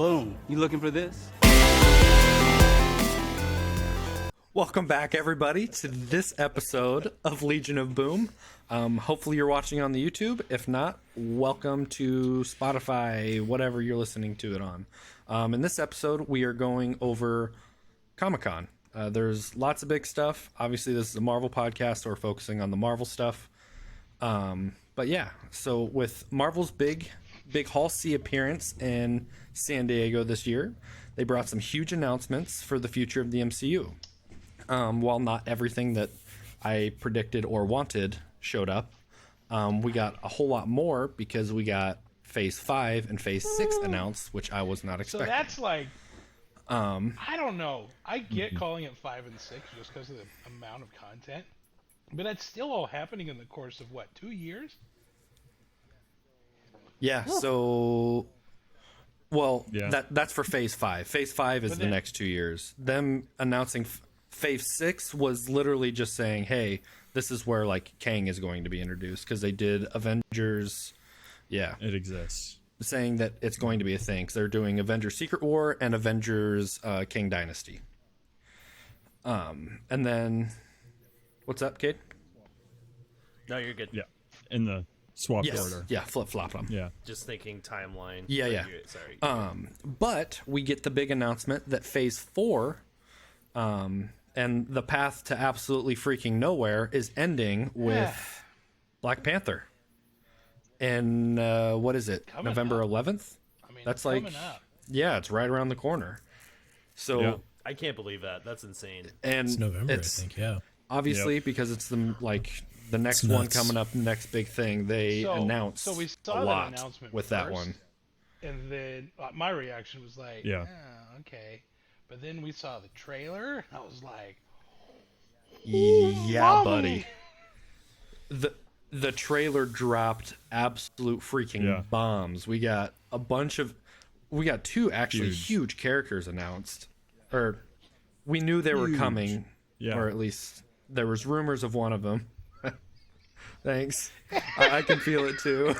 Boom. You looking for this? Welcome back, everybody, to this episode of Legion of Boom. Hopefully you're watching on the YouTube. If not, welcome to Spotify, whatever you're listening to it on. In this episode, we are going over Comic-Con. There's lots of big stuff. Obviously, this is a Marvel podcast, so we're focusing on the Marvel stuff. But yeah, so with Marvel's big Hall C appearance in San Diego this year, they brought some huge announcements for the future of the MCU. While not everything that I predicted or wanted showed up, we got a whole lot more because we got Phase 5 and Phase 6 announced, which I was not expecting. So that's like, I don't know. I get calling it 5 and 6 just because of the amount of content, but that's still all happening in the course of, what, 2 years? Yeah, so... Well, that's for Phase 5. Phase 5 is the next 2 years. Them announcing... Phase 6 was literally just saying, hey, this is where, like, Kang is going to be introduced, because they did Avengers, It exists. saying that it's going to be a thing, because they're doing Avengers Secret War and Avengers Kang Dynasty. And then, what's up, Cade? No, you're good. Yeah, in the swap Yes, order. yeah, flip-flop them. Yeah. Just thinking timeline. Yeah. Sorry. But we get the big announcement that Phase 4... and the path to absolutely freaking nowhere is ending with Black Panther. And what is it? Coming November up. 11th? I mean, That's it's like, coming up. yeah, it's right around the corner. So, Yeah. I can't believe that. That's insane. and It's November, I think, yeah. obviously because it's the next It's one nuts. coming up, next big thing. They announced So we saw a that lot announcement with that first, one. And then my reaction was like, Yeah. okay. But then we saw the trailer. I was like, Yeah, mommy. buddy. The trailer dropped absolute freaking bombs. We got two actually huge characters announced, or we knew they were coming, or at least there was rumors of one of them. Thanks, I can feel it too. Wish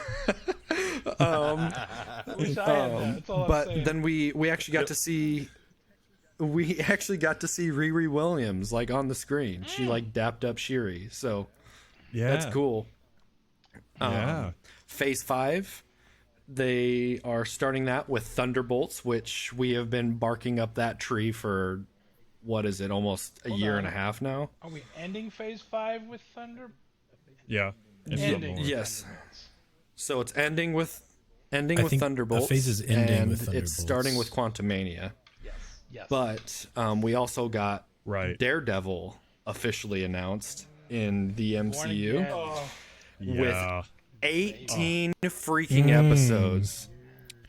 I had that. That's all I'm But saying. then we actually got to see. We actually got to see Riri Williams like on the screen. She like dapped up Shiri, so that's cool. Yeah. Phase 5, they are starting that with Thunderbolts, which we have been barking up that tree for, what is it, almost a year and a half now? Are we ending Phase 5 with Thunder? Yeah. If not Ending. more. Yes. So it's ending with I think Thunderbolts. the phase is ending and with Thunderbolts. It's starting with Quantumania. Yes. But we also got Right. Daredevil officially announced in the MCU with Yeah. 18 freaking episodes.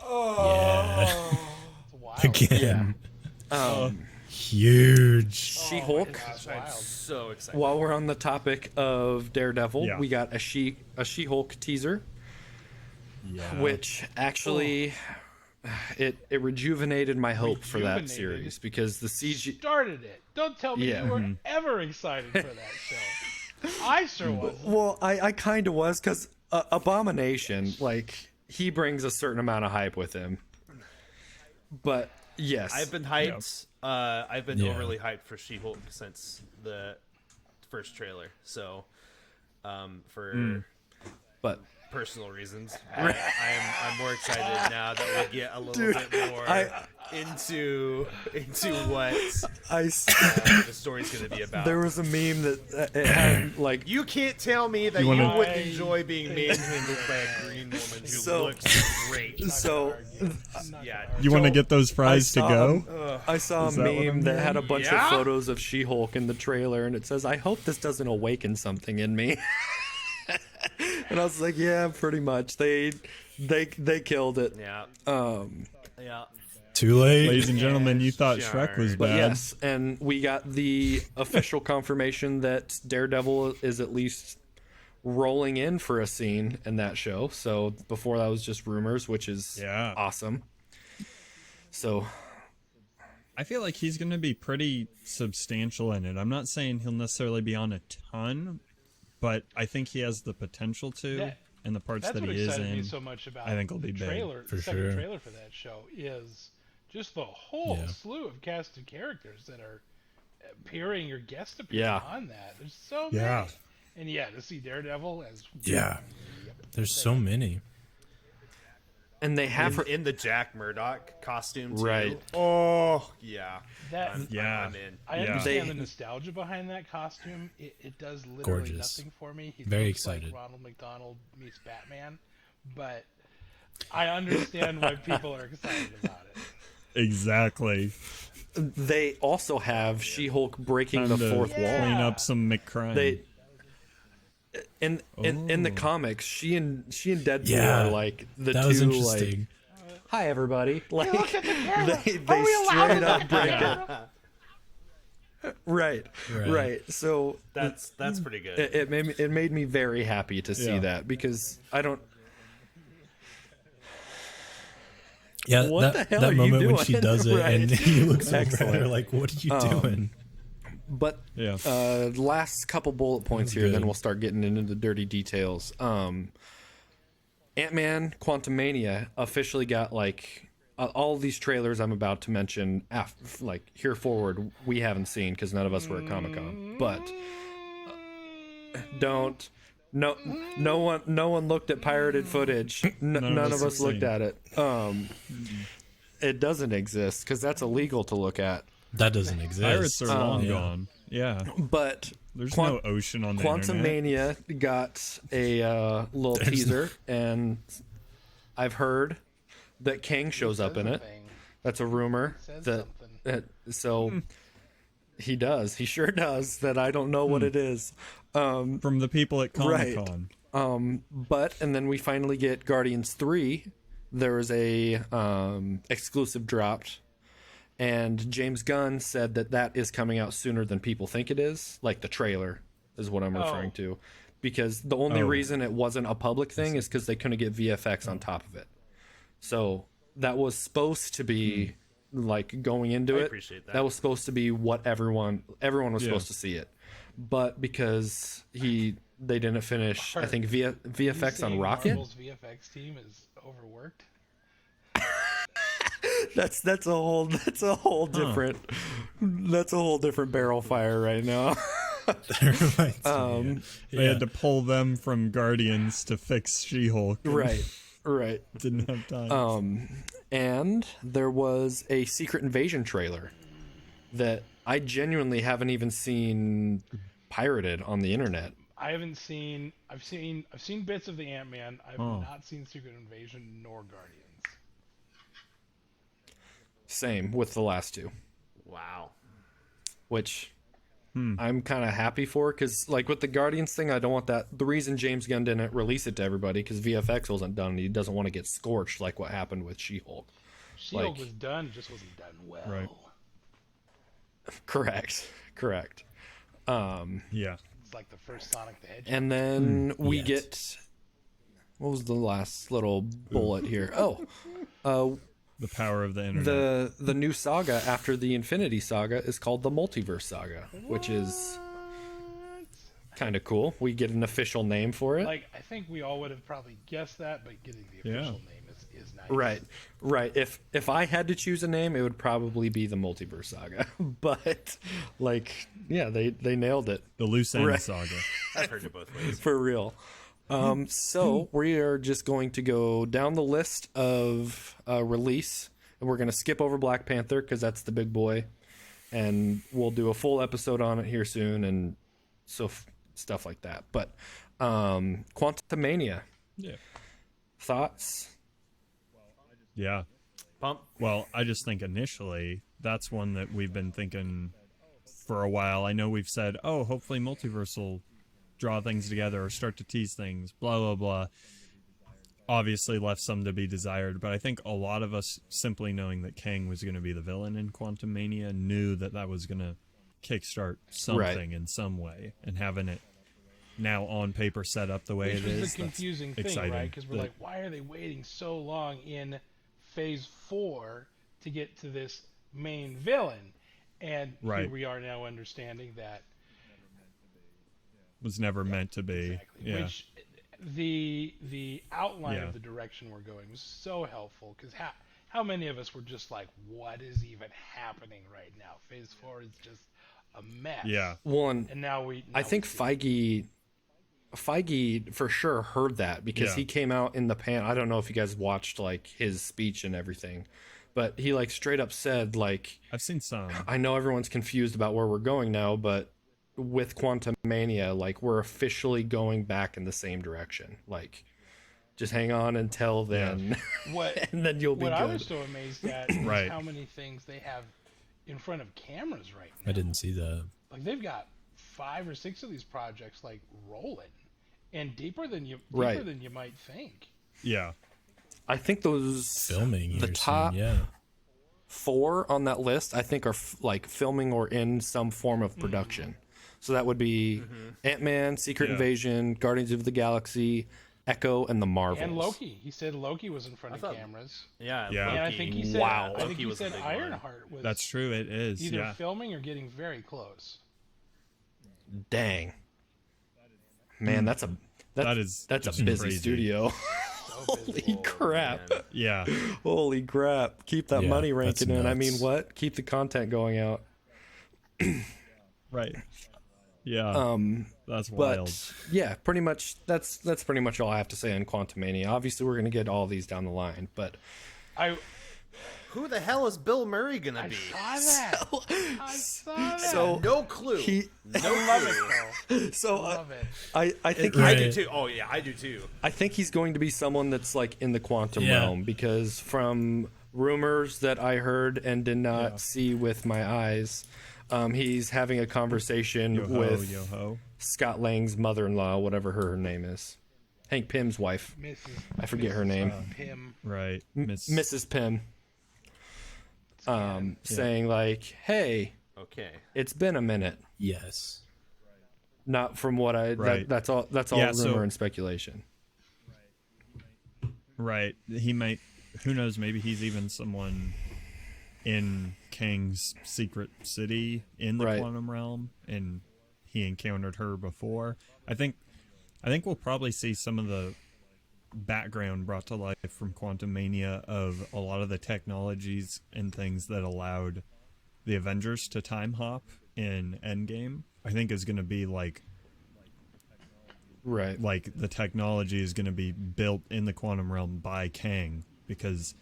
Yeah. Wow. Again. Yeah. Huge. She-Hulk. I'm so excited. While we're on the topic of Daredevil, Yeah. we got a She-Hulk teaser, Yeah. which actually it rejuvenated my hope for that Rejuvenated? series because the CG. Started it. Don't tell me Yeah. you were ever excited for that show. I sure was. Well, I kind of was because Abomination, like he brings a certain amount of hype with him. But yes, I've been hyped. I've been Yeah. overly hyped for She-Hulk since the first trailer. So, for but personal reasons, I'm more excited now that we get a little bit more into what the story's going to be about. there was a meme that it had like You can't tell me that you, wanna- wouldn't enjoy being manhandled by a green woman who So- looks great. so. Yeah. You want to get those fries to go? I saw a Is that what meme I'm that had a bunch Yeah? of photos of She-Hulk in the trailer, and it says, "I hope this doesn't awaken something in me." And I was like, "Yeah, pretty much. They killed it." Yeah. Yeah. Too late. Ladies and gentlemen, you thought Shrek was But bad. yes, and we got the official confirmation that Daredevil is at least rolling in for a scene in that show. So before that was just rumors, which is awesome. So I feel like he's going to be pretty substantial in it. I'm not saying he'll necessarily be on a ton, but I think he has the potential to. And the parts That's that what he is excited me in, so much about I think will be the big, trailer. for the second sure. trailer for that show is just the whole Yeah. slew of cast of characters that are appearing or guest appearing Yeah. on that. There's so many. Yeah. And yeah, to see Daredevil as Yeah. There's so many. And they have her in the Jack Murdoch costume too. Right. Oh yeah. that. I'm in. I Yeah. understand They- the nostalgia behind that costume. It does literally Gorgeous. nothing for me. He Very looks excited. like Ronald McDonald meets Batman, but I understand why people are excited about it. Exactly. they also have She-Hulk breaking the Time to fourth wall. Clean up some McCrime. They in the comics, she and Deadpool Yeah. are like the That two was like, interesting. hi everybody. Like Look at the camera. they Are we allowed straight to up look break at the it. Right. So That's pretty good. it made me very happy to see Yeah. that, because I don't. Yeah, What that, the hell that are you moment when she doing? does it Right. and he looks over at her Excellent. like, what are you doing? But Yeah. last couple bullet points here, Good. then we'll start getting into the dirty details. Ant-Man Quantumania officially got like all these trailers I'm about to mention. Like here forward, we haven't seen because none of us were at Comic-Con. But don't. No one looked at pirated footage. None of us have looked seen. at it. It doesn't exist because that's illegal to look at. That doesn't exist. Pirates are long Yeah. gone. Yeah. But There's no ocean on the internet. Quantumania got a little teaser, and I've heard that Kang shows up in it. Thing. That's a rumor. Says That, something. so he does. He sure does. That I don't know what it is. From the people at Right. Comic-Con. But and then we finally get Guardians 3. There was a exclusive dropped, and James Gunn said that is coming out sooner than people think it is. Like the trailer is what I'm referring to, because the only Oh. reason it wasn't a public thing is because they couldn't get VFX on top of it. So that was supposed to be like going into it. appreciate that. That was supposed to be what everyone was Yeah. supposed to see it, but because they didn't finish, I think VFX on Saying Rocket. Marvel's VFX team is overworked. That's a whole different barrel fire right now. That reminds me, They had to pull them from Guardians to fix She-Hulk. Right. Didn't have time. And there was a Secret Invasion trailer that I genuinely haven't even seen pirated on the internet. I haven't seen. I've seen bits of the Ant-Man. I've not seen Secret Invasion nor Guardians. Same with the last two, Wow. which I'm kind of happy for, because like with the Guardians thing, I don't want that. The reason James Gunn didn't release it to everybody because VFX wasn't done, and he doesn't want to get scorched like what happened with She-Hulk. She-Hulk Like- was done, it just wasn't done well. Right. Correct. Yeah. It's like the first Sonic the Hedgehog. And then we Yet. get, what was the last little bullet here? The power of the internet. The new saga after the Infinity Saga is called the Multiverse Saga, which is kind of cool. We get an official name for it. Like, I think we all would have probably guessed that, but getting the Yeah. official name is nice. Right. If I had to choose a name, it would probably be the Multiverse Saga. But like, yeah, they nailed it The loose end Right. saga. I've heard it both ways. for real. So we are just going to go down the list of release, and we're going to skip over Black Panther because that's the big boy, and we'll do a full episode on it here soon, and stuff like that. But Quantumania, Yeah. thoughts? Yeah. Pump. Well, I just think initially that's one that we've been thinking for a while. I know we've said, oh, hopefully Multiverse will draw things together or start to tease things, blah, blah, blah. Obviously left some to be desired, but I think a lot of us, simply knowing that Kang was going to be the villain in Quantumania, knew that was going to kickstart something in some way, and having it now on paper set up the way Which it was is, the that's confusing thing, exciting. right? Because we're That- like, why are they waiting so long in Phase 4 to get to this main villain? And Right. here we are now understanding that was never meant to be. exactly. Yeah. Which the outline Yeah. of the direction we're going was so helpful, because how many of us were just like, what is even happening right now? Phase 4 is just a mess. Yeah. One, And now I think Feige for sure heard that because Yeah. he came out in the pan. I don't know if you guys watched like his speech and everything, but he like straight up said like, I've seen some. I know everyone's confused about where we're going now, but with Quantum Mania, like we're officially going back in the same direction. Like, just hang on until then, and then you'll be what good. I was so amazed at is Right. how many things they have in front of cameras right now. I didn't see that. Like they've got 5 or 6 of these projects like rolling, and deeper than you might think. Yeah. I think those Filming the here top soon, yeah. 4 on that list, I think are like filming or in some form of production. So that would be Ant-Man, Secret Yeah. Invasion, Guardians of the Galaxy, Echo, and the Marvels. And Loki. He said Loki was in front of cameras. Yeah. Yeah. And I Loki. think he said, Wow. I think Loki he was a said big one. Ironheart was That's true. It is. either Yeah. filming or getting very close. Dang, man, that's a That's a just busy crazy. studio. So busy. Holy crap! Man. Yeah. Holy crap! Keep that Yeah, money that's ranking in. I mean, nuts. what? Keep the content going out. Right. Yeah. That's But wild. yeah, pretty much that's pretty much all I have to say on Quantumania. Obviously, we're gonna get all these down the line, but Who the hell is Bill Murray gonna be? saw that. I saw that. so No clue. I love it, though. so Love it. I think Right. I do too. Oh yeah, I do too. I think he's going to be someone that's like in the quantum Yeah. realm because from rumors that I heard and did not see with my eyes, he's having a conversation Yo-ho, with yo-ho. Scott Lang's mother-in-law, whatever her name is, Hank Pym's wife. Mrs. I forget her name. Pym. Right. Miss. Mrs. Pym. Saying like, "Hey, Okay. it's been a minute." Yes. Not from what I. Right. That's all. That's all Yeah, rumor so- and speculation. Right. He might. Who knows? Maybe he's even someone in Kang's secret city in the Right. quantum realm, and he encountered her before. I think we'll probably see some of the background brought to life from Quantum Mania of a lot of the technologies and things that allowed the Avengers to time hop in Endgame. I think is going to be like Right. the technology is going to be built in the quantum realm by Kang, because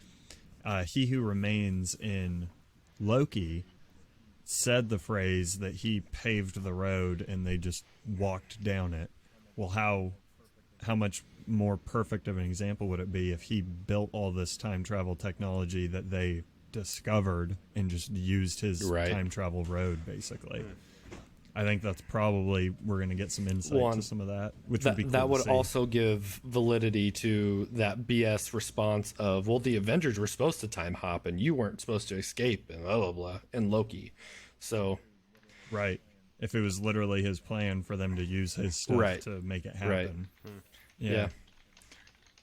He Who Remains in Loki said the phrase that he paved the road and they just walked down it. Well, how much more perfect of an example would it be if he built all this time travel technology that they discovered and just used his Right. time travel road, basically? I think that's probably, we're going to get some insight to some of that, which would be cool that to would see. also give validity to that BS response of, well, the Avengers were supposed to time hop and you weren't supposed to escape and blah blah blah in Loki. So Right. If it was literally his plan for them to use his stuff Right. to make it Right. happen. yeah.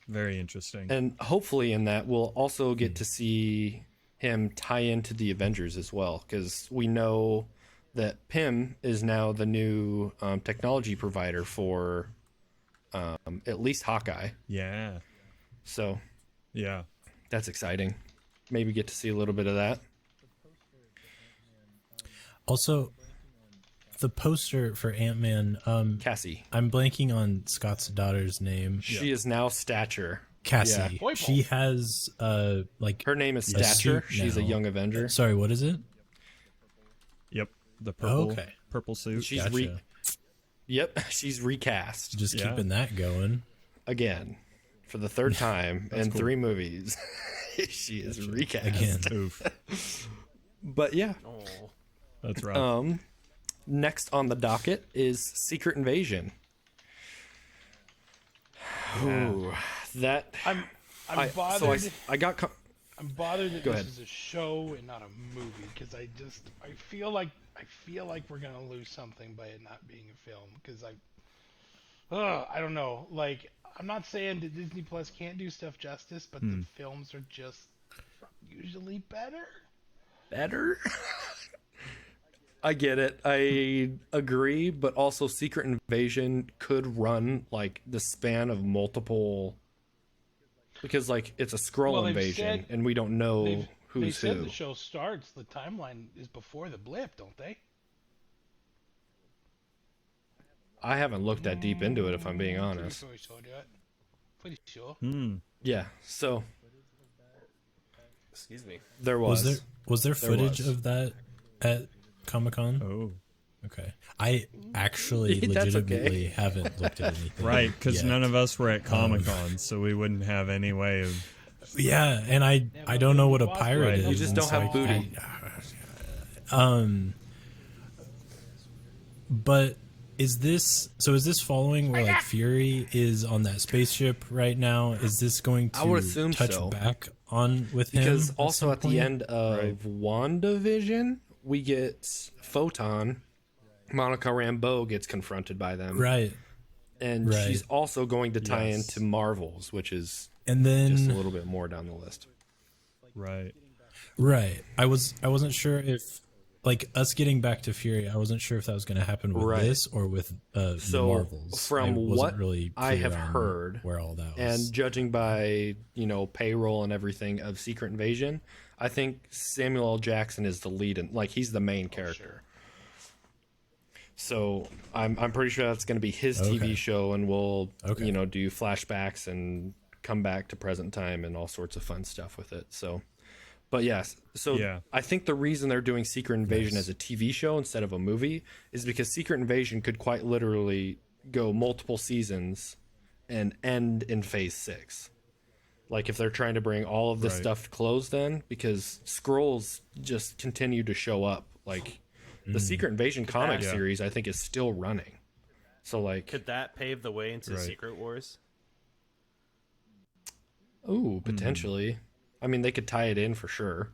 Very interesting. And hopefully in that we'll also get to see him tie into the Avengers as well, because we know that Pym is now the new technology provider for at least Hawkeye. Yeah. So Yeah. that's exciting. Maybe get to see a little bit of that. Also, the poster for Ant-Man, Cassie. I'm blanking on Scott's daughter's name. She is now Stature. Cassie. Yeah. She has like Her name is a Stature. suit She's a now. young Avenger. Sorry, what is it? Yep. The purple, Okay. purple suit. She's Gotcha. Yep, she's recast Just Yeah. keeping that going. again for the third time in cool. 3 movies. She is recast Again. Oof. But yeah, Oh. That's right. next on the docket is Secret Invasion. Ooh, that I'm I bothered. so I got I'm bothered that Go this ahead. is a show and not a movie because I feel like we're gonna lose something by it not being a film because I don't know. Like, I'm not saying that Disney Plus can't do stuff justice, but the films are just usually better. better. I get it. I agree, but also Secret Invasion could run like the span of multiple because like it's a Skrull Well, they've invasion, said- and we don't know They who's said who. the show starts. The timeline is before the blip, don't they? I haven't looked that deep into it, if I'm being honest. Pretty sure they that. Pretty sure. Yeah, so Excuse me. there Was was. there footage was. of that at Comic-Con? Oh, Okay. I actually That's legitimately haven't looked at anything. right, because yet. none of us were at Comic-Con, so we wouldn't have any way of. Yeah, and I don't know what a pirate Right. is. You just and don't so have booty. But is this following where like Fury is on that spaceship right now? Is this going to I would assume touch so. back on with him? Because also some at the point? end of WandaVision, we get Photon. Monica Rambeau gets confronted by them. Right. And Right. she's also going to tie Yes. into Marvels, which is And then just a little bit more down the list. Right. right. I wasn't sure if like us getting back to Fury, I wasn't sure if that was going to happen with Right. this or with the So, Marvels. from I wasn't what really I clear have on heard, where all that was. And judging by, payroll and everything of Secret Invasion, I think Samuel L. Jackson is the lead and like he's the main character. So I'm pretty sure that's going to be his Okay. TV show, and we'll Okay. do flashbacks and come back to present time and all sorts of fun stuff with it. So, but yes, so Yeah. I think the reason they're doing Secret Invasion Nice. as a TV show instead of a movie is because Secret Invasion could quite literally go multiple seasons and end in Phase 6. Like if they're trying to bring all of this Right. stuff to close, then because Skrulls just continue to show up, like. The Secret Invasion comic Yeah. series, I think, is still running. So, like, Could that pave the way into Right. Secret Wars? ooh, potentially. I mean, they could tie it in for sure.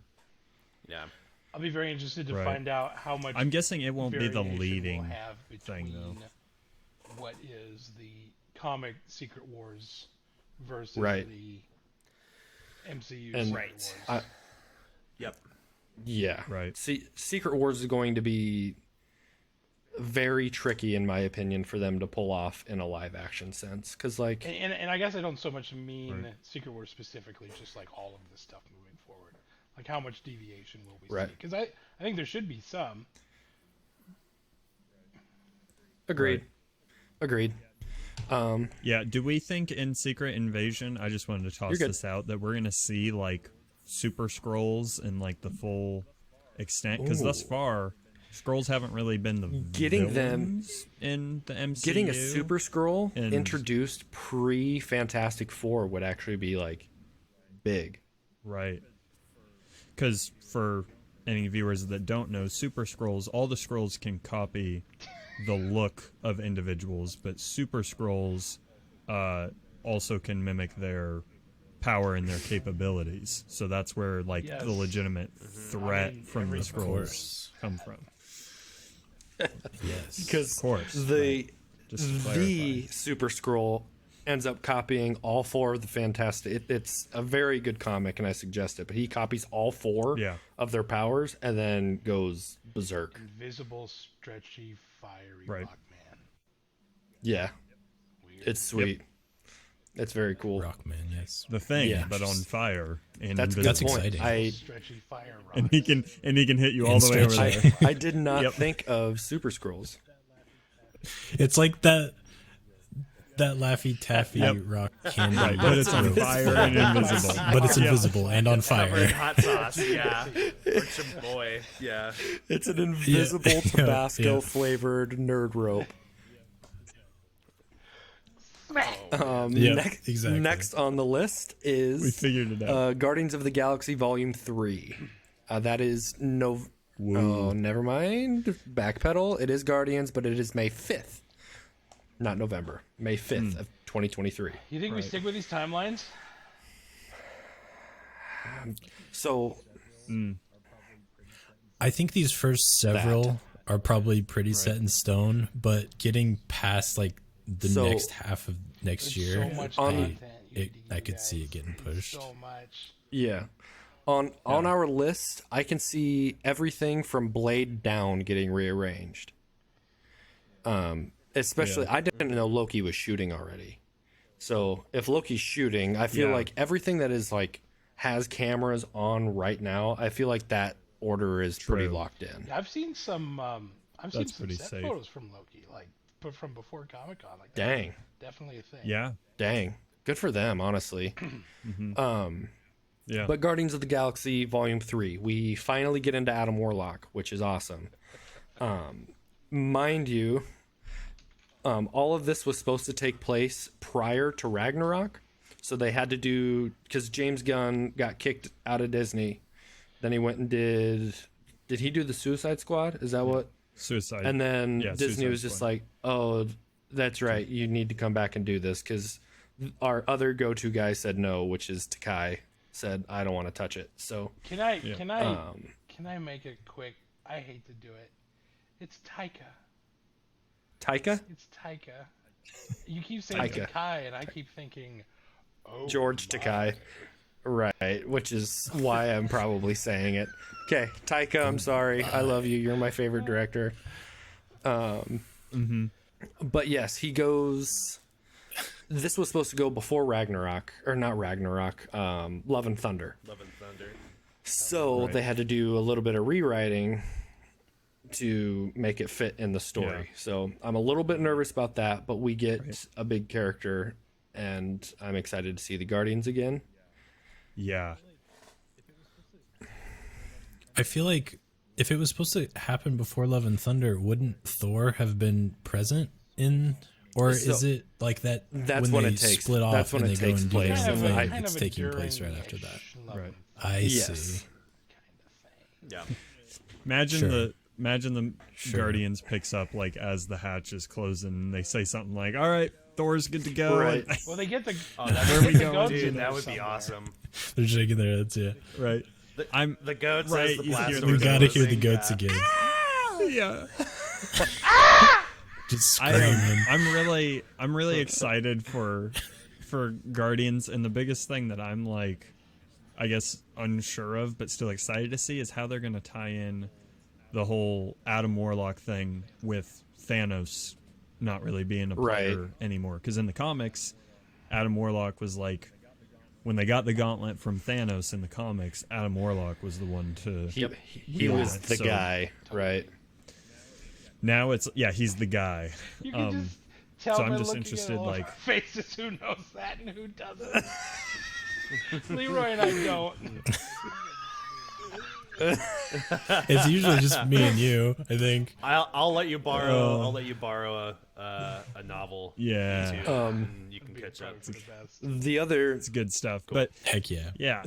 Yeah. I'll be very interested to Right. find out how much. I'm guessing it won't be the variation we'll leading have thing, between though. what is the comic Secret Wars versus Right. the MCU And- Secret Right. Wars. Yep. Yeah. Right. See, Secret Wars is going to be very tricky, in my opinion, for them to pull off in a live action sense. Because, like, And I guess I don't so much mean Right. Secret Wars specifically, just like all of this stuff moving forward. Like how much deviation will we Right. see? Because I think there should be some. agreed. Right. Agreed. Yeah. Do we think in Secret Invasion? I just wanted to toss good. this out that we're gonna see like Super Scrolls in like the full extent because thus Ooh. far Scrolls haven't really been the Getting them- villains in the MCU. Getting a Super Skrull And- introduced pre Fantastic Four would actually be, like, big. Right. Because for any viewers that don't know, Super Scrolls, all the Scrolls can copy the look of individuals, but Super Scrolls also can mimic their power and their capabilities. So that's where like Yes. the legitimate threat I mean, from the every- Scrolls course. come from. yes. Because Of course. the Just to the clarify. Super Skrull ends up copying all four of the Fantastic. It's a very good comic, and I suggest it. But he copies all four Yeah. of their powers and then goes berserk. Invisible, stretchy, fiery Right. rock man. Yeah, Weird. it's sweet. It's very cool. Rockman, yes. The Thing, Yeah. but on fire and That's a good invisible. point. exciting. Stretchy fire rock. And he can hit you all the way over stretchy. there. I did not Yep. think of Super Skrulls. It's like that Laffy Taffy Yep. rock candy. Right, but it's on rope. fire and invisible. But it's invisible and on Covered in fire. hot sauce. Yeah. Rich and boy. Yeah. It's an invisible Yeah. Tabasco Yeah. flavored nerd rope. Yeah, exactly. Next on the list is We figured it out. Guardians of the Galaxy Volume 3. That is Oh, never mind. Backpedal. It is Guardians, but it is May 5th. Not November. May 5th of 2023. You think we stick with these timelines? So, I think these first several are probably pretty set in stone, but getting past like the So- next half of next year, So much on- content. you I do, could see guys. it getting pushed. So much. yeah. On our list, I can see everything from Blade down getting rearranged. Especially, I didn't know Loki was shooting already. So if Loki's shooting, I feel Yeah. like everything that is like has cameras on right now, I feel like that order is pretty True. locked in. I've seen some. I've seen That's some pretty set safe. photos from Loki, like from before Comic Con. Like Dang. definitely a thing. Yeah. Dang. Good for them, honestly. Yeah. But Guardians of the Galaxy Volume 3, we finally get into Adam Warlock, which is awesome. Mind you, all of this was supposed to take place prior to Ragnarok. So they had to do, because James Gunn got kicked out of Disney. Then he went and did he do the Suicide Squad? Is that what? Suicide. And then Yeah, Disney Suicide was just Squad. like, oh, that's right. You need to come back and do this, because our other go-to guy said no, which is Takai said, I don't want to touch it. So Can I Um, can I make it quick? I hate to do it. It's Taika. Taika? It's Taika. You keep saying Taika. Takai, and I keep thinking, oh, George my. Takai. Right, which is why I'm probably saying it. Okay, Taika, I'm sorry. I love you. You're my favorite director. But yes, he goes. This was supposed to go before Ragnarok, or not Ragnarok, Love and Thunder. Love and Thunder. So they had to do a little bit of rewriting to make it fit in the story. Yeah. So I'm a little bit nervous about that, but we get a big character, and I'm excited to see the Guardians again. Yeah. I feel like if it was supposed to happen before Love and Thunder, wouldn't Thor have been present in? Or is So, it like that that's when when they it takes- split off that's when and it they go takes and do place, their and own I- thing? It's a taking place right after that. during-ish Love Right. and I Yes. see. Yeah. Imagine Sure. the Guardians picks up like as the hatch is closing and they say something like, all right, Thor's good to go. Right. Well, they get the. Oh, that's Where we the going, goats dude, in that there would be somewhere. awesome. They're shaking their heads, yeah. Right. I'm The goats Right, as the you blast hear the doors We gotta hear the closing, goats yeah. again. yeah. Just I screaming. am. I'm really excited for Guardians, and the biggest thing that I'm like, I guess unsure of, but still excited to see is how they're gonna tie in the whole Adam Warlock thing with Thanos not really being a player Right. anymore. Because in the comics, Adam Warlock was like, when they got the gauntlet from Thanos in the comics, Adam Warlock was the one to. He Yeah, was the so- guy, right? Now it's he's the guy. You can just tell so I'm by just looking interested, at all of like- our faces who knows that and who doesn't. Leroy and I don't. It's usually just me and you, I think. I'll let you borrow. I'll let you borrow a novel. Yeah. too, and you can catch up. For the best. The other It's good stuff. But Heck yeah. yeah.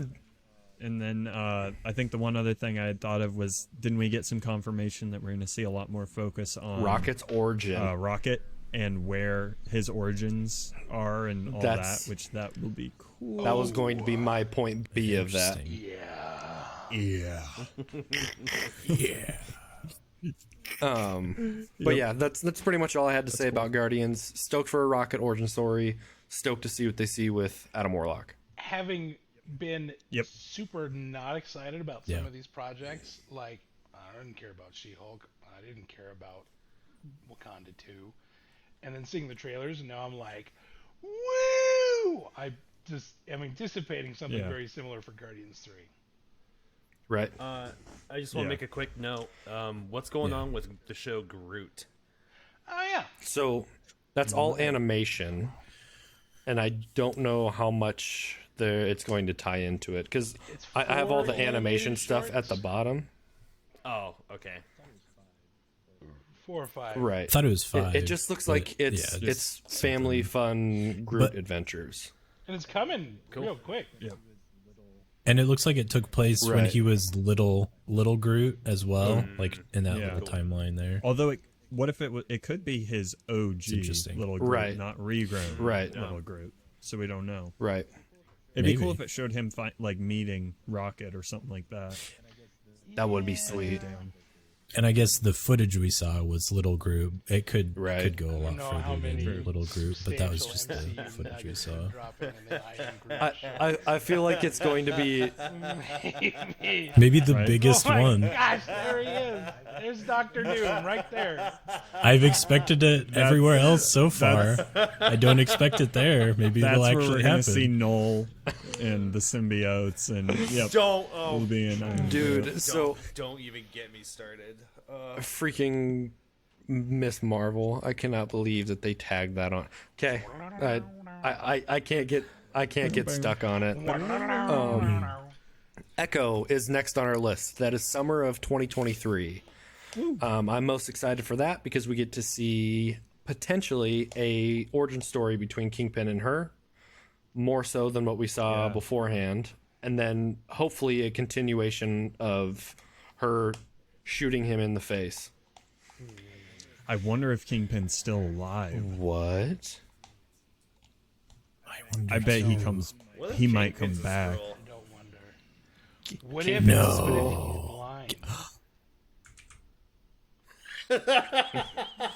And then I think the one other thing I had thought of was, didn't we get some confirmation that we're going to see a lot more focus on Rocket's origin. Rocket and where his origins are and all That's- that, which that will be cool. That was going to be my point B of that. Interesting. Yeah. Yeah. But yeah, that's pretty much all I had to say about Guardians. Stoked for a Rocket origin story. Stoked to see what they see with Adam Warlock. Having been Yep. super not excited about some Yeah. of these projects, like I didn't care about She-Hulk, I didn't care about Wakanda 2, and then seeing the trailers, and now I'm like, woo! I just am anticipating something Yeah. very similar for Guardians 3. Right. I just want to Yeah. make a quick note. What's going on with the show Groot? Oh yeah, So that's all animation, and I don't know how much it's going to tie into it, because It's I have all 4 the animation animated stuff at the shorts. bottom. Oh, okay. 4 or 5. Right. I thought it was 5. It just looks but like it's yeah, it's family fun Groot But- adventures. And it's coming real quick. And it looks like it took place when Right. he was little Groot as well, like in that Yeah. little timeline there. Although what if it could be his OG interesting. little Groot, Right. not regrown Right. little Groot. So we don't know. Right. It'd be Maybe. cool if it showed him like meeting Rocket or something like that. That would be sweet. And I guess the footage we saw was little Groot. It could Right. could go a I lot don't know how further many than little Groot, but that was substantial just the MCU footage we nuggets saw. they're dropping in the Iron Groot I feel like it's going to be show. Maybe the Right. biggest Oh my one. gosh, there he is. There's Doctor Doom right there. I've expected it everywhere else so far. I don't expect it there. Maybe That's it'll where actually we're going to see happen. Noel and the symbiotes, and yep, Don't, we'll be in. Dude, so don't even get me started. freaking Miss Marvel. I cannot believe that they tagged that on. Okay. I can't get stuck on it. Echo is next on our list. That is summer of 2023. I'm most excited for that because we get to see potentially a origin story between Kingpin and her, more so than what we saw beforehand, and then hopefully a continuation of her shooting him in the face. I wonder if Kingpin's still alive. What? I bet he comes. What if He might come Kingpin's a back. Skrull? Don't wonder. What if he's blind?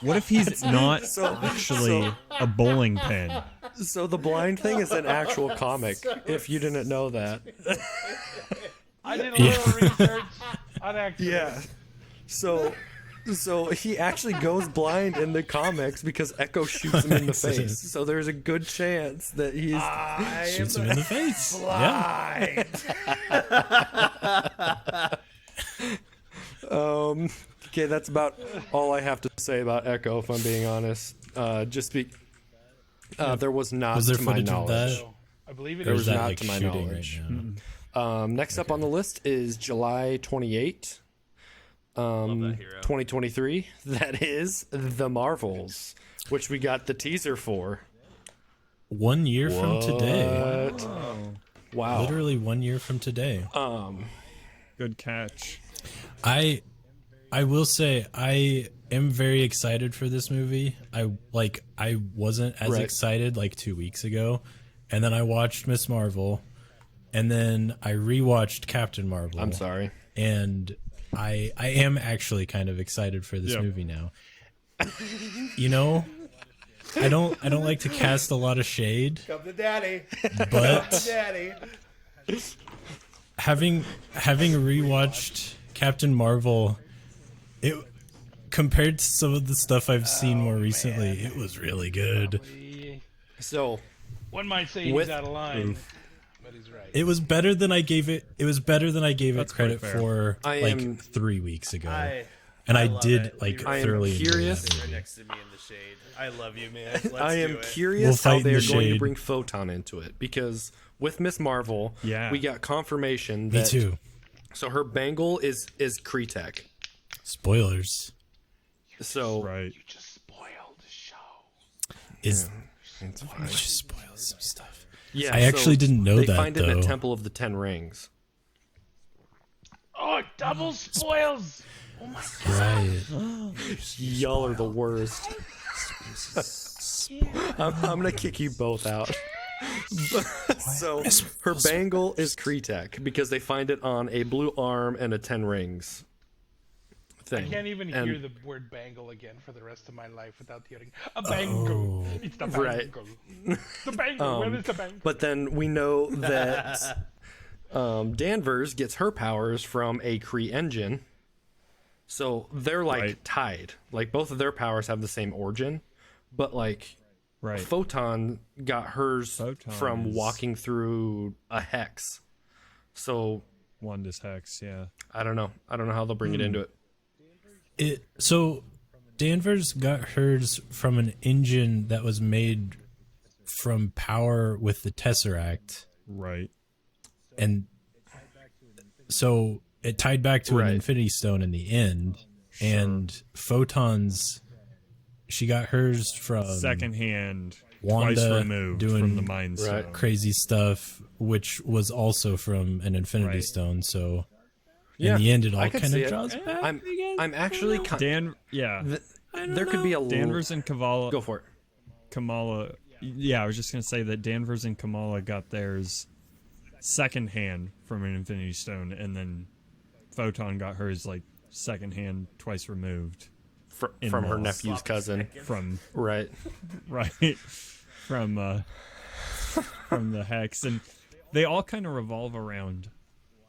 What if he's not actually a bowling pin? So the blind thing is an actual comic, if you didn't know that. I did a little research on accident. Yeah. So he actually goes blind in the comics because Echo shoots him in the face. So there's a good chance that he's Shoots him in the face. Yeah. okay. That's about all I have to say about Echo, if I'm being honest. There was not Was there to my footage of knowledge. that? I believe it Or is. is that not like to my shooting knowledge. right now? Next up on the list is July 28th, Love that hero. 2023. That is The Marvels, which we got the teaser for. 1 year from today. What? Wow. Literally 1 year from today. Good catch. I will say I am very excited for this movie. I wasn't as Right. excited like 2 weeks ago, and then I watched Miss Marvel, and then I rewatched Captain Marvel. I'm sorry. And I am actually kind of excited for this Yep. movie now. You know, I don't like to cast a lot of shade, Come to daddy. but Daddy. having rewatched Captain Marvel, it compared to some of the stuff I've seen more recently, it was really good. So One might say With- he's out of line, but he's right. It was better than I gave it. It was better than I gave That's it credit quite fair. for I like am- 3 weeks ago. And I love did it. like I am thoroughly enjoy curious. that Right movie. next to me in the shade. I love you, man. Let's I am do it. curious We'll how fight in they're the going to shade. bring Photon into it, because with Miss Marvel, Yeah. we got confirmation Me that too. so her bangle is Kree-Tech. Spoilers. So Right. You just spoiled the show. Is it's fine. just spoils some stuff. Yeah, I actually didn't know they that, find it in though. a Temple of the Ten Rings. Oh, it double spoils. Oh my god. Right. Y'all are the worst. I'm gonna kick you both out. So her bangle is Kree-Tech because they find it on a blue arm and a 10 rings I thing. can't even And- hear the word bangle again for the rest of my life without hearing a bangle. It's the bangle. Right. The bangle. Where is the bangle? But then we know that Danvers gets her powers from a Kree engine. So they're like Right. tied. Like both of their powers have the same origin, but like Right. Photon got hers Photon from is- walking through a hex. So Wandus Hex, yeah. I don't know. I don't know how they'll bring it into it. So Danvers got hers from an engine that was made from power with the Tesseract, Right. and so it tied back to Right. an Infinity Stone in the end. And Photon's, she got hers from Secondhand, Wanda twice removed doing- from the Mind Stone. Right. crazy stuff, which was also from an Infinity Right. Stone. So Yeah, in the end, it I all could kind see of it. draws back. I'm actually there could be a Danvers and Kamala. Go for it. Kamala. Yeah, I was just gonna say that Danvers and Kamala got theirs secondhand from an Infinity Stone, and then Photon got hers like secondhand, twice removed In From her laws. nephew's cousin. from Right. right from the hex, and they all kind of revolve around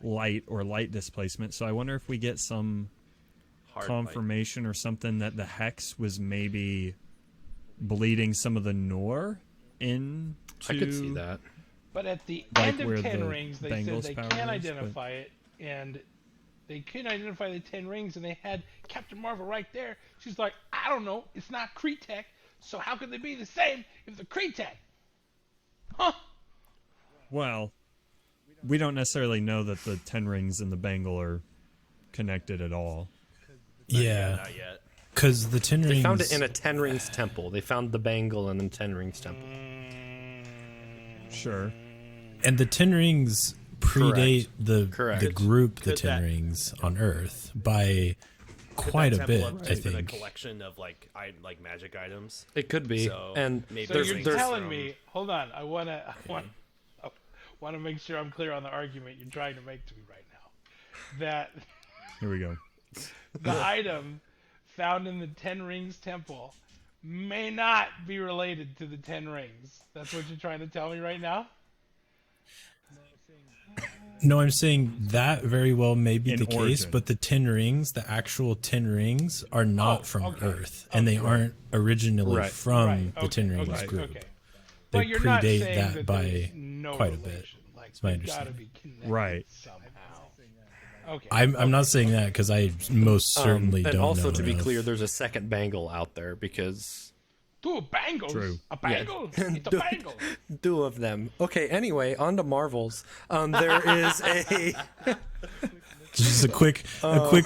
light or light displacement. So I wonder if we get some confirmation or something that the hex was maybe bleeding some of the Noor into. I could see that. But at the Like end where of Ten the Rings, they said Bengals they power can't is, identify it, and they couldn't identify the 10 rings, and they had Captain Marvel right there. She's like, I don't know, it's not Kree-Tech, so how could they be the same if they're Kree-Tech? Huh? Well, we don't necessarily know that the 10 rings and the bangle are connected at all. Yeah, Not yet. because the Ten Rings. They found it in a Ten Rings temple. They found the bangle in the Ten Rings temple. Sure. And the Ten Rings predate the Correct. group, the Could Ten that- Rings on Earth, by quite a That bit, temple have I just been a think. collection of like magic items. It could be. So And maybe So there's, you're there's telling me, hold on, I want to make sure I'm clear on the argument you're trying to make to me right now. That Here we go. the item found in the Ten Rings temple may not be related to the Ten Rings. That's what you're trying to tell me right now? No, I'm saying that very well may be In the case, origin. but the Ten Rings, the actual Ten Rings, are not from okay. Earth, and they aren't originally Right. from Right, the Ten Rings okay, group. okay. They But you're not predate saying that that by there's no quite a bit. relation. Like, my they've got to understanding. be connected Right. somehow. Okay. I'm not saying that because I most certainly and don't also know to be enough. clear, there's a second bangle out there because Two bangles. True. A bangle. It's a bangle. two of them. Okay, anyway, on to Marvels. There is a Just a quick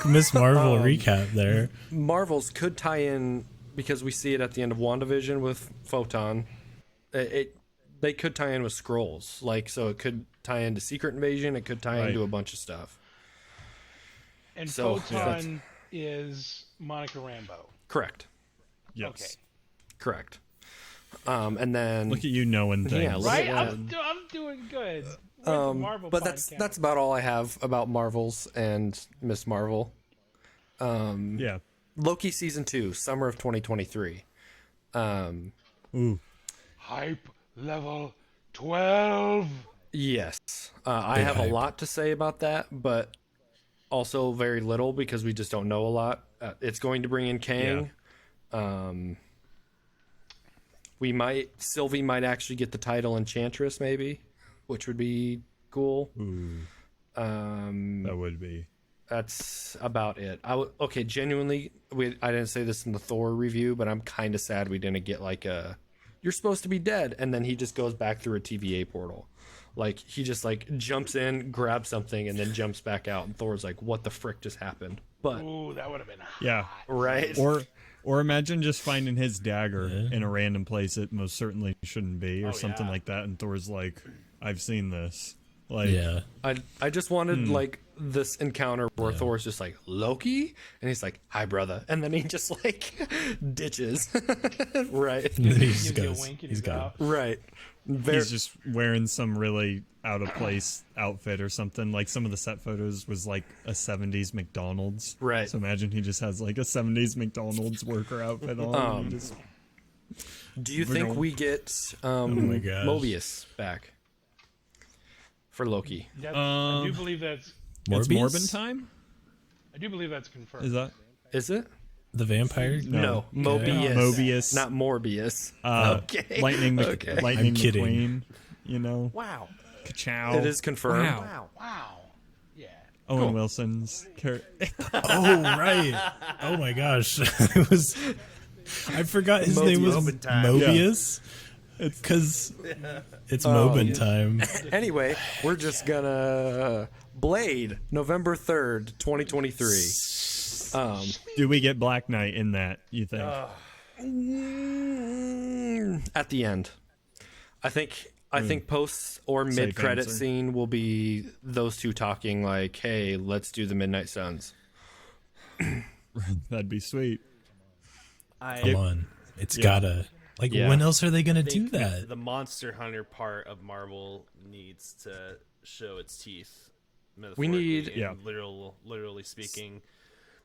Miss Marvel recap there. Marvels could tie in because we see it at the end of WandaVision with Photon. They could tie in with Skrulls, like so it could tie into Secret Invasion. It could tie Right. into a bunch of stuff. And So, Photon is Monica Rambeau. Correct. Yes. Okay. Correct. And then Look at you knowing things. Yeah, look Right? at I'm doing good. We're the Marvel but podcast. that's about all I have about Marvels and Miss Marvel. Yeah. Loki season 2, summer of 2023. Ooh. Hype level 12. Yes, I have hype. a lot to say about that, but also very little because we just don't know a lot. It's going to bring in Kang. Sylvie might actually get the title Enchantress, maybe, which would be cool. Ooh. That would be. That's about it. Okay, genuinely, I didn't say this in the Thor review, but I'm kind of sad we didn't get like a "you're supposed to be dead," and then he just goes back through a TVA portal. Like he just like jumps in, grabs something, and then jumps back out, and Thor's like, "What the frick just happened?" But Ooh, that would have been hot. Yeah. right, Or imagine just finding his dagger in a random place it most certainly shouldn't be, or something yeah. like that, and Thor's like, "I've seen this." Like, Yeah. I just wanted like this encounter where Thor's just like Loki, and he's like, "Hi, brother," and then he just like ditches. Right, He Gives just you a goes. wink and He's gone. out. right. he's just wearing some really out of place outfit or something. Like some of the set photos was like a 70s McDonald's. Right. So imagine he just has like a 70s McDonald's worker outfit on. and he just, Do you think we get my gosh. Mobius back for Loki? I do believe that's. it's Morbius? Morbin time? I do believe that's confirmed. Is that? Is it? The vampire? No, Mobius. Mobius. Not Morbius. Okay. Lightning, Okay. Lightning I'm kidding. McQueen. You know? Wow. Ka-chow. It is confirmed. Wow. Wow. Yeah. Owen Wilson's character. Oh, right. Oh my gosh. It was. I forgot his name was Mobin time. Mobius. It's because it's Mobin time. Anyway, we're just gonna Blade, November 3rd, 2023. Do we get Black Knight in that, you think? At the end, I think post or Safe mid credit answer. scene will be those two talking like, "Hey, let's do the Midnight Suns." That'd be sweet. Come on. It's gotta. Like, Yeah. when else are they going to I do think that? the Monster Hunter part of Marvel needs to show its teeth. We need- metaphorically and literally speaking,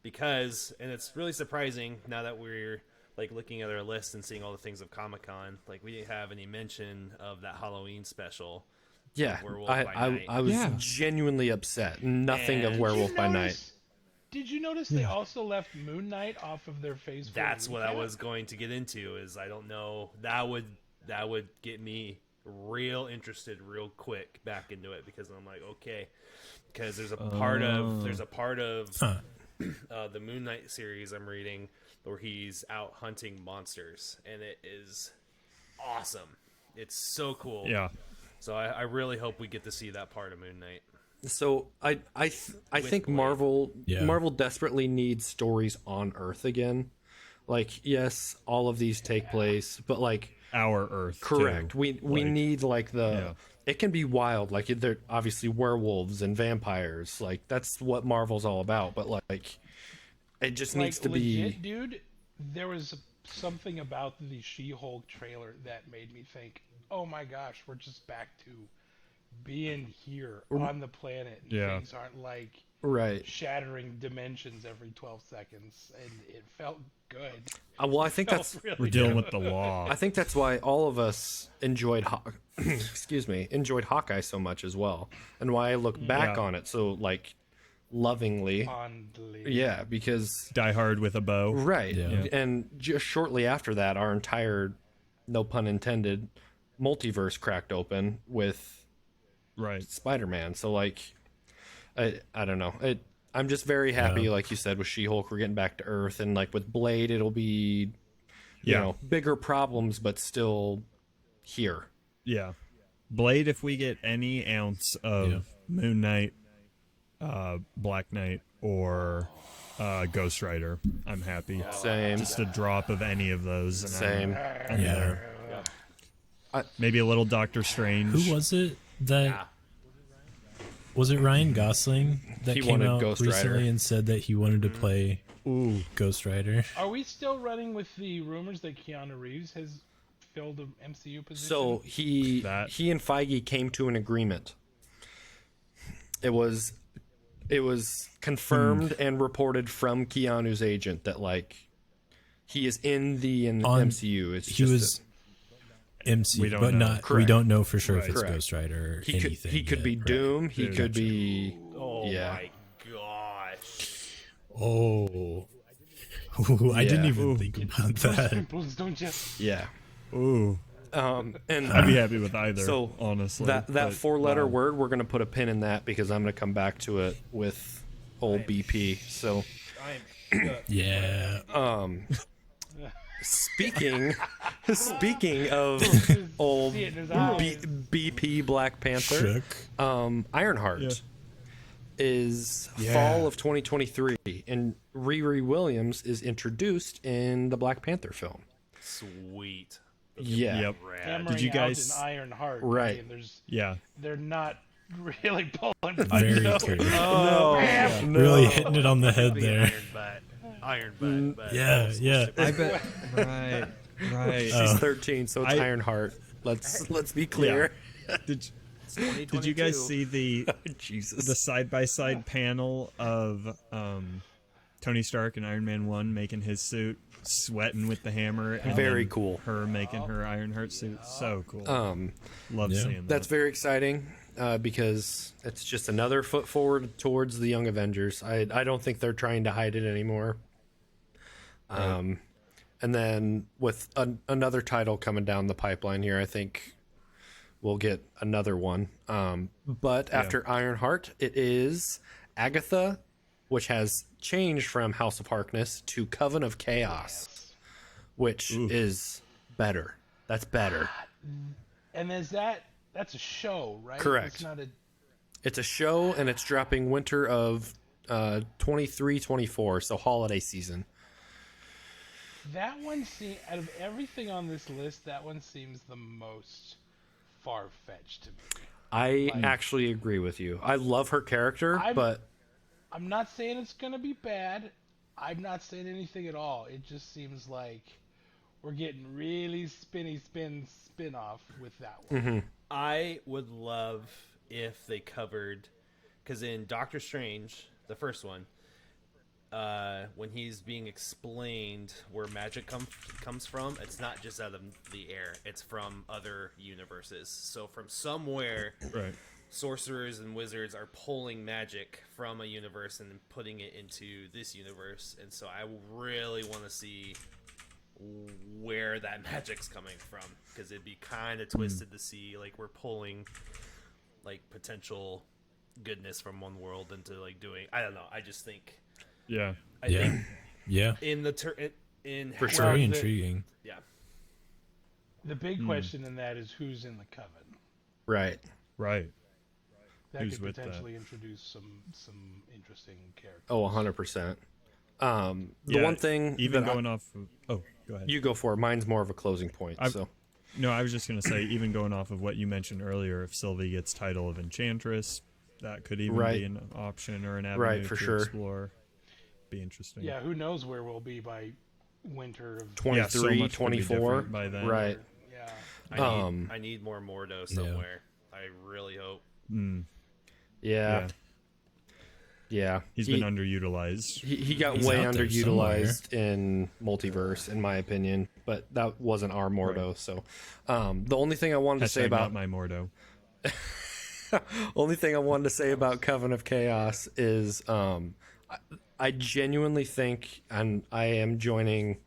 because, and it's really surprising now that we're like looking at our list and seeing all the things of Comic-Con, like we didn't have any mention of that Halloween special. Yeah, Werewolf by Night. I was Yeah. genuinely upset. Nothing of And- Werewolf by Night. Did you notice they also left Moon Knight off of their Phase 4? That's what I recap? was going to get into. Is I don't know. That would get me real interested real quick back into it, because I'm like, okay, because there's a part of the Moon Knight series I'm reading where he's out hunting monsters, and it is awesome. It's so cool. Yeah. So I really hope we get to see that part of Moon Knight. So I think Blade. Marvel desperately needs stories on Earth again. Like, yes, all of these take place, but like Our Earth. correct. Too. We need like the Yeah. it can be wild, like they're obviously werewolves and vampires. Like that's what Marvel's all about, but like it just needs to legit, be dude. There was something about the She-Hulk trailer that made me think, "Oh my gosh, we're just back to being here on the planet. And Yeah. things aren't like right. shattering dimensions every 12 seconds," and it felt good. Well, I think Felt that's really We're dealing good. with the law. I think that's why all of us enjoyed enjoyed Hawkeye so much as well, and why I look back Yeah. on it so like lovingly. Fondly. Yeah, because Die Hard with a bow. right, Yeah. and just shortly after that, our entire, no pun intended, multiverse cracked open with Right. Spider-Man. So like, I don't know. I'm just very happy, like you said, with She-Hulk, we're getting back to Earth, and like with Blade, it'll be, you Yeah. know, bigger problems, but still here. Yeah. Blade, if we get any ounce of Moon Knight, Black Knight, or Ghost Rider, I'm happy. Same. Just a drop of any of those. And Same. I'm Yeah. there. I- Maybe a little Doctor Strange. Who was it that was it Ryan Gosling that He came wanted out Ghost recently Rider. and said that he wanted to play Ghost Rider? Are we still running with the rumors that Keanu Reeves has filled an MCU position? So he and Feige came to an agreement. It was confirmed and reported from Keanu's agent that like he is in the MCU. It's He just was MC, We don't but know. not. We Correct. don't know for sure if Right. it's Correct. Ghost Rider or he anything. could yet, be right? Doom. He Dude, could be Oh yeah. my gosh. Oh, Ooh, I didn't Yeah. even think about that. Pimples, don't you? Yeah. Ooh. And I'd be happy with either, so honestly. that but, 4-letter wow. word, we're gonna put a pin in that because I'm gonna come back to it with old BP. So Yeah. speaking of old See it in his eyes. BP Black Panther, Shook. Ironheart Yeah. is fall of 2023, and Riri Williams is introduced in the Black Panther film. Sweet. Yeah. Yep. Rad. Hammering Did you guys- out an Iron Heart. Right. I mean, Yeah. they're not really pulling. Very true. Oh, Really hitting it on the head The there. Iron butt. But Yeah, yeah. I bet. Right. she's 13, so it's I- Ironheart. Let's be clear. Did you guys see the Jesus. side by side panel of Tony Stark and Iron Man 1 making his suit, sweating with the hammer, and Very then cool. her making her Ironheart suit? So cool. Love Yeah. seeing that. That's very exciting because it's just another foot forward towards the Young Avengers. I don't think they're trying to hide it anymore. And then with another title coming down the pipeline here, I think we'll get another one. But after Ironheart, it is Agatha, which has changed from House of Harkness to Coven of Chaos, which is better. That's better. And that's a show, right? Correct. It's not a. It's a show, and it's dropping winter of 23-24, so holiday season. That one seems, out of everything on this list, that one seems the most far-fetched to me. I actually agree with you. I love her character, but I'm not saying it's gonna be bad. I'm not saying anything at all. It just seems like we're getting really spin-off with that one. I would love if they covered, because in Doctor Strange, the first one, when he's being explained where magic comes from, it's not just out of the air; it's from other universes. So from somewhere, right. sorcerers and wizards are pulling magic from a universe and putting it into this universe, and so I really want to see where that magic's coming from, because it'd be kind of twisted to see like we're pulling like potential goodness from one world into like doing, I don't know, I just think Yeah. I think Yeah. in the in For how sure. Very the- intriguing. yeah The big question in that is who's in the coven. Right. Right. That Who's could with that? potentially introduce some interesting characters. Oh, 100%. The Yeah, one thing even that going off of, oh, go ahead. you go for it. Mine's more of a closing point. So No, I was just going to say, even going off of what you mentioned earlier, if Sylvie gets title of Enchantress, that could even Right. be an option or an avenue Right, for to sure. explore. Be interesting. Yeah, who knows where we'll be by winter of 23, much could be 24. different by then. Right. yeah. I need more Mordo somewhere. I really hope. Yeah. Yeah. He's been underutilized. He got He's way out there underutilized in Multiverse, in my opinion, but that wasn't our Mordo. So, the only thing I wanted to say Hashtag about not my Mordo. only thing I wanted to say about Coven of Chaos is, I genuinely think, and I am joining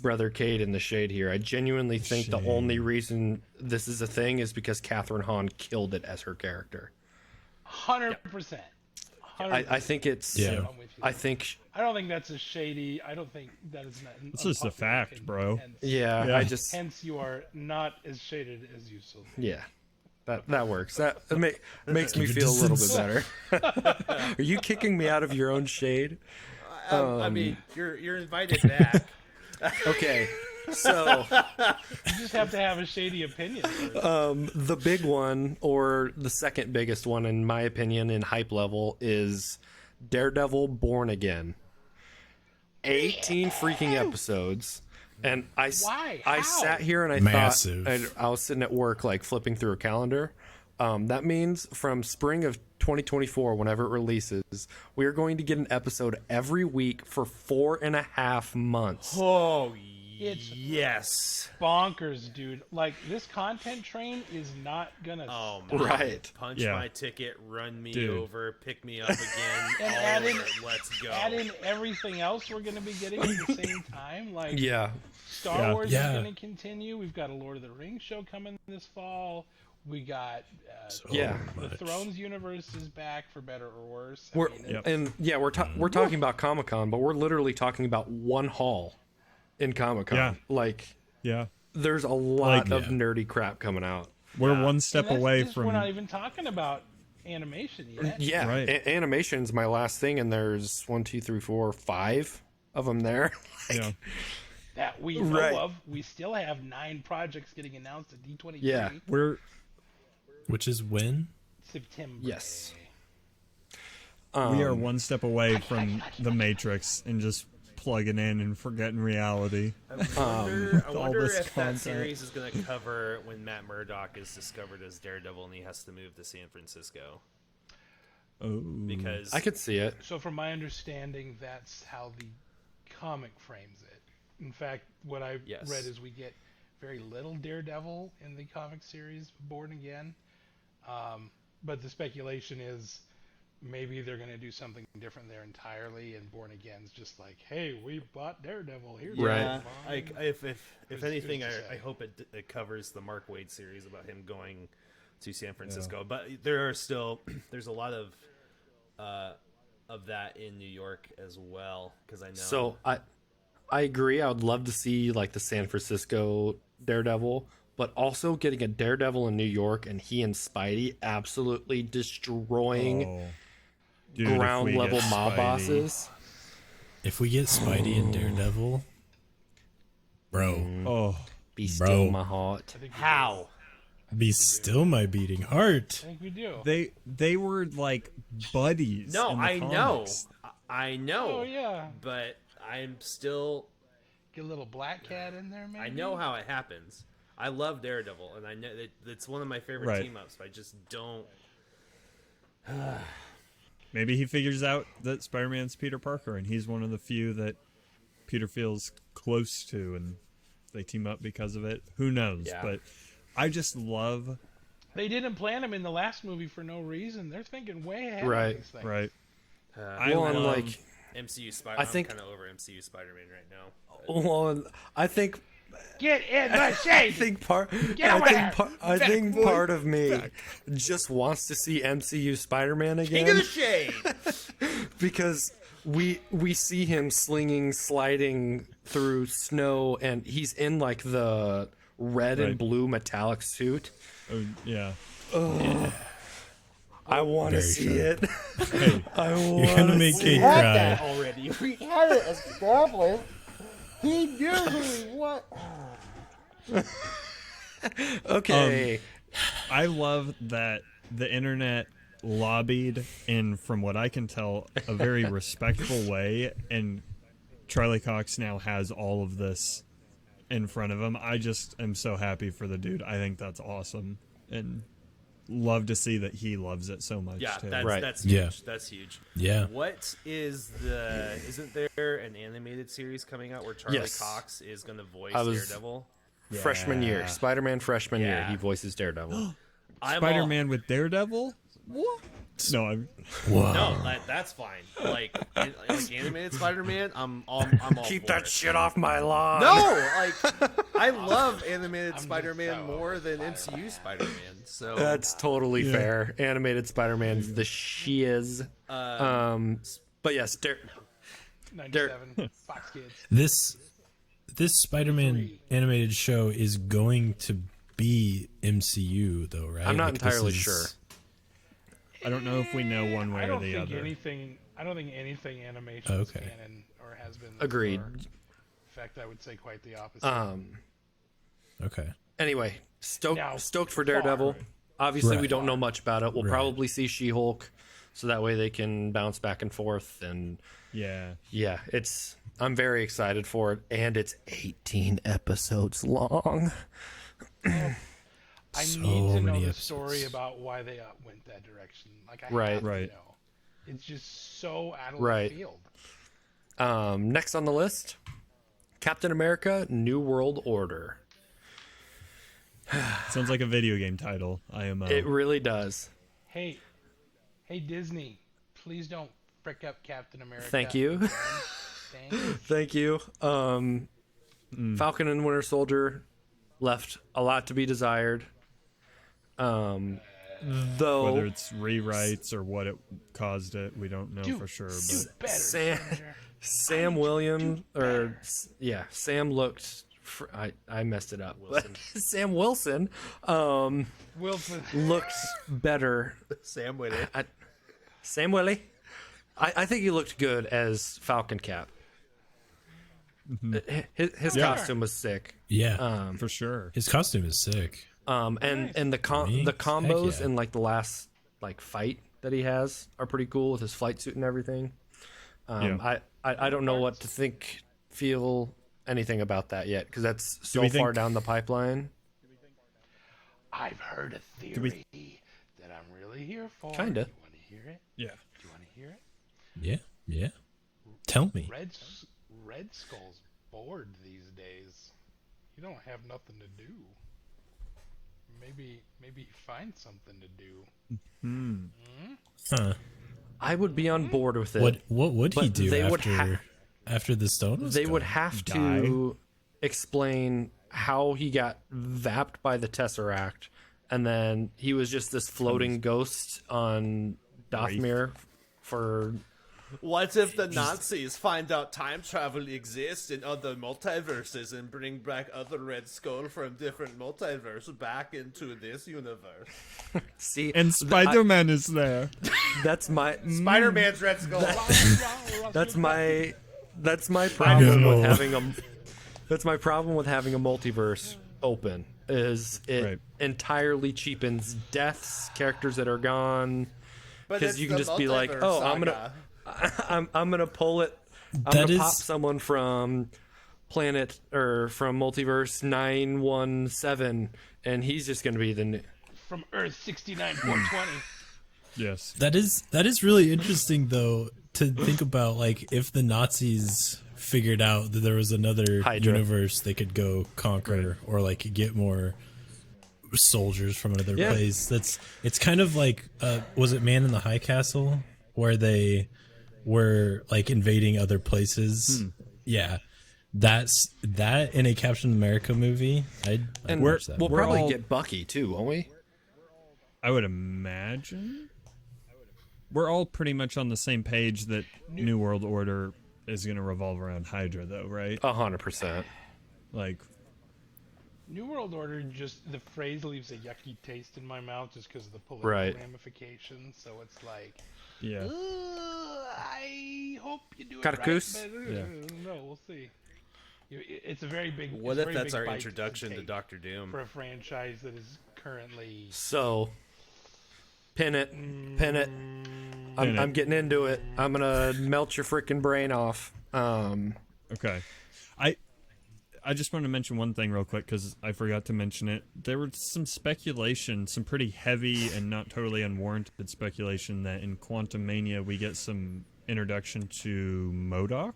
Brother Cade in the shade here. I genuinely think the only reason this is a thing is because Catherine Hahn killed it as her character. 100%. I think it's. Yeah. I'm with you. I think. I don't think that's a shady. I don't think that is not. This is the fact, bro. Yeah. Yeah. I just. Hence, you are not as shaded as you so. Yeah. That works. That makes me feel a little bit better. Are you kicking me out of your own shade? I mean, you're invited back. Okay. So You just have to have a shady opinion. first. the big one, or the second biggest one, in my opinion, in hype level, is Daredevil Born Again. 18 freaking episodes. And Why? I How? sat here and I Massive. thought, I was sitting at work, like flipping through a calendar. That means from spring of 2024, whenever it releases, we are going to get an episode every week for 4.5 months. Oh, It's yes. bonkers, dude. Like, this content train is not gonna Oh, stop. man. Right. Punch Yeah. my ticket, run me Dude. over, pick me up again. And all add of in- it. Let's go. Add in everything else we're gonna be getting at the same time. Like, Yeah. Star Yeah. Wars Yeah. is gonna continue. We've got a Lord of the Rings show coming this fall. We got Yeah. the much. Thrones universe is back for better or worse. I We're mean, Yep. and yeah, we're talking about Comic-Con, but we're literally talking about one hall in Comic-Con. Yeah. Like, Yeah. there's a lot Like, of yeah. nerdy crap coming out. We're one and step that's away just- from. We're not even talking about animation yet. Yeah, Right. Animation's my last thing, and there's 1, 2, 3, 4, 5 of them there. Yeah. That we know Right. of. We still have 9 projects getting announced at D23. Yeah. We're Which is when? September. Yes. we are one step away from the Matrix and just plugging in and forgetting reality. I wonder this if content. that series is going to cover when Matt Murdock is discovered as Daredevil and he has to move to San Francisco. Oh. Because I could see it. So, from my understanding, that's how the comic frames it. In fact, what I've Yes. read is we get very little Daredevil in the comic series Born Again. But the speculation is maybe they're going to do something different there entirely, and Born Again's just like, hey, we bought Daredevil. Here's Right. like if Who's anything, to say? I hope it covers the Mark Waid series about him going to San Francisco. But there are still there's a lot of that in New York as well, because I know. So I agree. I would love to see like the San Francisco Daredevil, but also getting a Daredevil in New York and he and Spidey absolutely destroying Oh. Dude, if ground we get level mob Spidey- bosses. If we get Spidey and Daredevil, bro, Oh. Be Bro. still my heart. how? be still my beating heart. I think we do. They were like buddies. No, in the I know, comics. I know. Oh, yeah. But I'm still. Get a little Black Cat in there, maybe? I know how it happens. I love Daredevil, and I know it's one of my favorite Right. team ups. But I just don't. Maybe he figures out that Spider-Man's Peter Parker, and he's one of the few that Peter feels close to, and they team up because of it. Who knows? Yeah. But I just love They didn't plan him in the last movie for no reason. They're thinking way ahead Right. of these things. Right. I Well, and love like, MCU Spider. I think- I'm kind of over MCU Spider-Man right now. well, I think Get in the I shade. think part Get over there. I think part of me just wants to see MCU Spider-Man King of the again Shade. because we see him sliding through snow, and he's in like the red and Right. blue metallic suit. Oh, yeah. I want to Very see sure. it. Hey, I you're want gonna to make see Kate it. cry. Already, we had it established. He knew who he was. Okay. I love that the internet lobbied in, from what I can tell, a very respectful way, and Charlie Cox now has all of this in front of him. I just am so happy for the dude. I think that's awesome, and love to see that he loves it so much. Yeah, too. that's Right. that's huge. Yeah. That's huge. Yeah. What is the? Isn't there an animated series coming out where Charlie Yes. Cox is going to voice I was- Daredevil? Freshman year, Yeah. Spider-Man freshman year, Yeah. he voices Daredevil. I'm Spider-Man with Daredevil? What? No, Whoa. No, that's fine. Like animated Spider-Man, I'm all Keep for that it. shit off my lawn. No, like I love animated just Spider-Man so more than MCU Spider-Man. So That's totally fair. Animated Spider-Man's the shiz. But yes, 97 Fox Kids. This Spider-Man animated show is going to be MCU though, right? I'm not Like, this entirely is- sure. I don't know if we know one way I or don't the think other. anything. I don't think anything animation is Okay. canon or has been. Agreed. before. In fact, I would say quite the opposite. Okay. Anyway, Now, stoked for Daredevil. far. Obviously, we Right. don't know much about it. We'll Right. probably see She-Hulk, so that way they can bounce back and forth. And Yeah. yeah, I'm very excited for it, and it's 18 episodes long. I So need to know many the story episodes. about why they went that direction. Like I Right. have to Right. know. It's just so out of Right. left field. Next on the list, Captain America: New World Order. Sounds like a video game title. IMO. It really does. Hey Disney, please don't frick up Captain America. Thank you. again. Thanks. Thank you. Falcon and Winter Soldier left a lot to be desired. Though Whether it's rewrites or what it caused it, we don't know Do- for sure. do But better, Sam- Senator. Sam William Sam looked. I messed it up. Wilson. Sam Wilson Wilson. looked better. Sam Whitty. Sam Willie. I think he looked good as Falcon Cap. His Yeah. costume was sick. Yeah. for sure. His costume is sick. And the Me? the combos Heck yeah. in like the last like fight that he has are pretty cool with his flight suit and everything. Yeah. I don't know what to feel anything about that yet because that's so we far think- down the pipeline. I've heard a we- theory that I'm really here for. Kinda. You want to hear it? Yeah. Do you want to hear it? Yeah. Yeah. Tell me. Red Skull's bored these days. You don't have nothing to do. Maybe find something to do. Huh. I would be on board with it. What would he But do they would after the stone was They would gone? have to explain how he got zapped by the Tesseract, and then he was just this floating ghost on Dothmere for. What if the Nazis find out time travel exists in other multiverses and bring back other Red Skull from different multiverses back into this universe? See, And Spider-Man is there. that's my Spider-Man's Red Skull. that's my problem know. with having a that's my problem with having a multiverse open is it Right. entirely cheapens deaths, characters that are gone. But 'Cause it's you can the just be like, multiverse oh, I'm gonna- saga. I'm gonna pull it. I'm That gonna is- pop someone from planet or from multiverse 917, and he's just gonna be the new. From Earth 69420. Yes. That is really interesting though to think about, like, if the Nazis figured out that there was another Hydra. universe they could go conquer or like get more soldiers from another Yeah. place. It's kind of like was it Man in the High Castle where they were like invading other places? Yeah. That's that in a Captain America movie. I'd And watch that. we'll we're probably all- get Bucky too, won't we? I would imagine we're all pretty much on the same page that New World Order is going to revolve around Hydra, though, right? 100%. Like, New World Order, just the phrase leaves a yucky taste in my mouth just because of the political Right. ramifications. So it's like, yeah, I hope you do Got it a right, goose? but Yeah. no, we'll see. It's a very big. What it's a if very that's big our bite introduction to take Doctor Doom? for a franchise that is currently? So, pin it. Pin it. Pin it. I'm getting into it. I'm gonna melt your freaking brain off. okay. I just want to mention one thing real quick because I forgot to mention it. There was some speculation, some pretty heavy and not totally unwarranted speculation that in Quantum Mania we get some introduction to MODOK.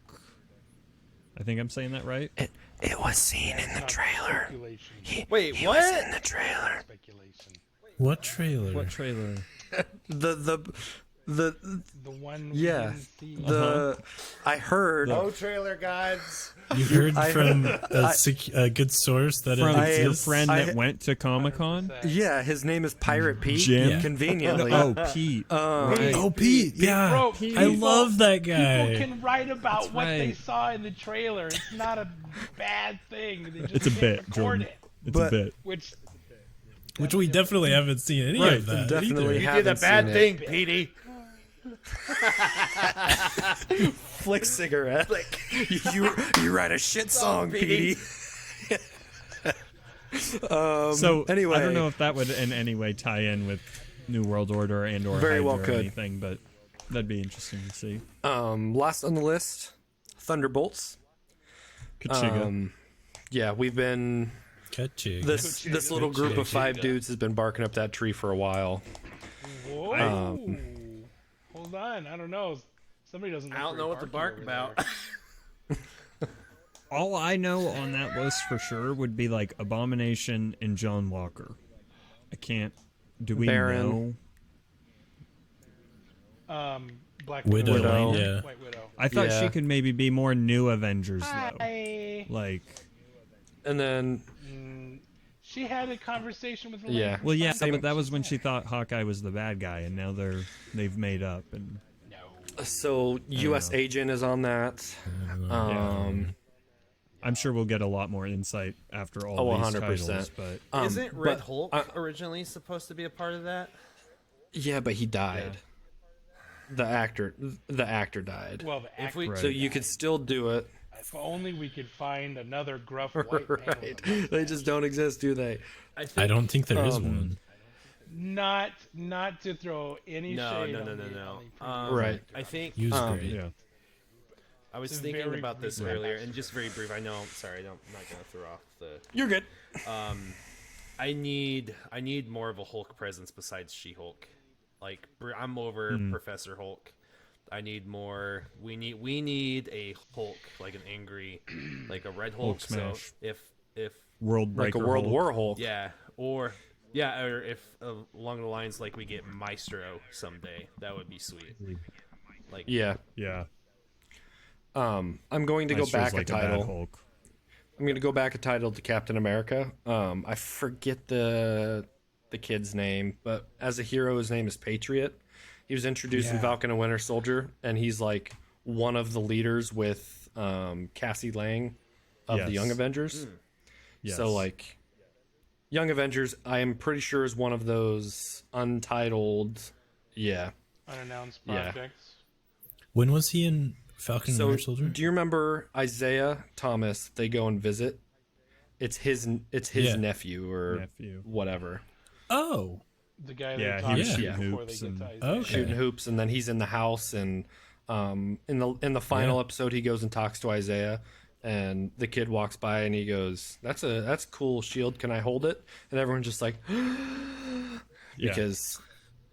I think I'm saying that right. It was seen in the Not trailer. speculation. Wait, He what? was in the trailer. Speculation. What trailer? What trailer? The The one. we yeah. didn't see. the I heard Oh, trailer gods. You heard I- from a good source that From it your exists? friend I- that went to Comic-Con? yeah, his name is Pirate Pete. Jim? Yeah. Conveniently. Oh, Pete. Right. Oh, Pete. Yeah. Bro, I people- love that People guy. can write about That's what they right. saw in the trailer. It's not a bad thing. They just It's a can't bit, record Jordan. it. It's But- a bit. Which Which we definitely haven't seen any Right, of that. definitely either. have- You did a Haven't bad seen thing, Petey. Flick cigarette. you write a shit song, Petey. Petey. So anyway. I don't know if that would in any way tie in with New World Order and or Very Hydra well or could. anything, but that'd be interesting to see. Last on the list, Thunderbolts. Kachiga. Yeah, we've been Kachiga. this little group of 5 dudes has been barking up that tree for a while. whoa, hold on, I don't know. Somebody doesn't. I don't know what to bark about. All I know on that list for sure would be like Abomination and John Walker. I can't. Do we Baron. know? Black Widow. Widow. Yeah. White Widow. I thought Yeah. she could maybe be more New Avengers though. Hi. Like, And then She had a conversation with. yeah. well, yeah, Same- but that was when she thought Hawkeye was the bad guy, and now they've made up. And No. So US know. Agent is on that. I'm sure we'll get a lot more insight after all Oh, these 100%. titles. But Isn't Red but, Hulk originally supposed to be a part of that? Yeah, but he died. The actor died. Well, the If we, Right. So you could still do it. if only we could find another gruff white man with Right. a mustache. They just don't exist, do they? I think I don't think there is one. Not to throw any No, shade no, on no, the- no, on the no. previous Right. actor. I think He was great. yeah, I was It's thinking very about this brief. earlier, and just very brief. I know. Sorry, I'm not gonna throw off the. You're good. I need more of a Hulk presence besides She-Hulk. Like I'm over Professor Hulk. I need more. We need a Hulk, like an angry, like a Red Hulk. So smash. if World Like Breaker a World Hulk. War Hulk. yeah, or if along the lines like we get Maestro someday, that would be sweet. Like Yeah. Yeah, I'm going to go Maestro's back like a bad title. Hulk. I'm going to go back a title to Captain America. I forget the kid's name, but as a hero, his name is Patriot. He was introduced in Yeah. Falcon and Winter Soldier, and he's like one of the leaders with Cassie Lang of the Yes. Young Avengers. Yes. So like Young Avengers, I am pretty sure is one of those untitled. Yeah. Unannounced Yeah. projects. When was he in Falcon and So Winter Soldier? do you remember Isaiah Thomas? They go and visit. It's his Yeah. nephew or Nephew. whatever. Oh, The guy Yeah, that he was talks shooting before hoops they get and- to Isaiah. okay. Shooting hoops, and then he's in the house, and in the final Yeah. episode, he goes and talks to Isaiah, and the kid walks by, and he goes, "That's a cool shield. Can I hold it?" And everyone's just like, Yeah. because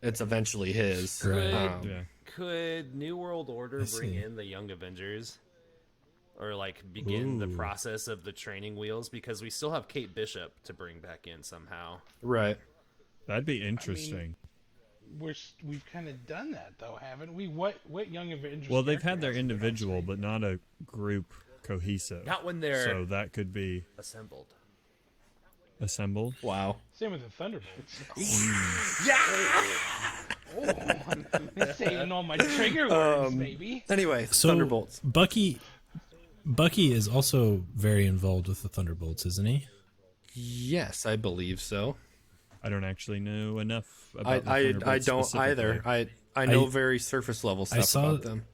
it's eventually his. Right. Um, Yeah. Could New World Order I bring see. in the Young Avengers? or like begin the Ooh. process of the training wheels, because we still have Kate Bishop to bring back in somehow. Right. That'd be interesting. We've kind of done that though, haven't we? What Young Avengers? Well, they've had character their hasn't been on individual, screen? but not a group cohesive. Not when they're So that could be assembled. assembled. Wow. Same with the Thunderbolts. Yeah. I'm saying all my trigger words, baby. Anyway, So Thunderbolts. Bucky is also very involved with the Thunderbolts, isn't he? Yes, I believe so. I don't actually know enough I about the I Thunderbolts don't either. specifically. I know I- very surface level stuff saw- about them.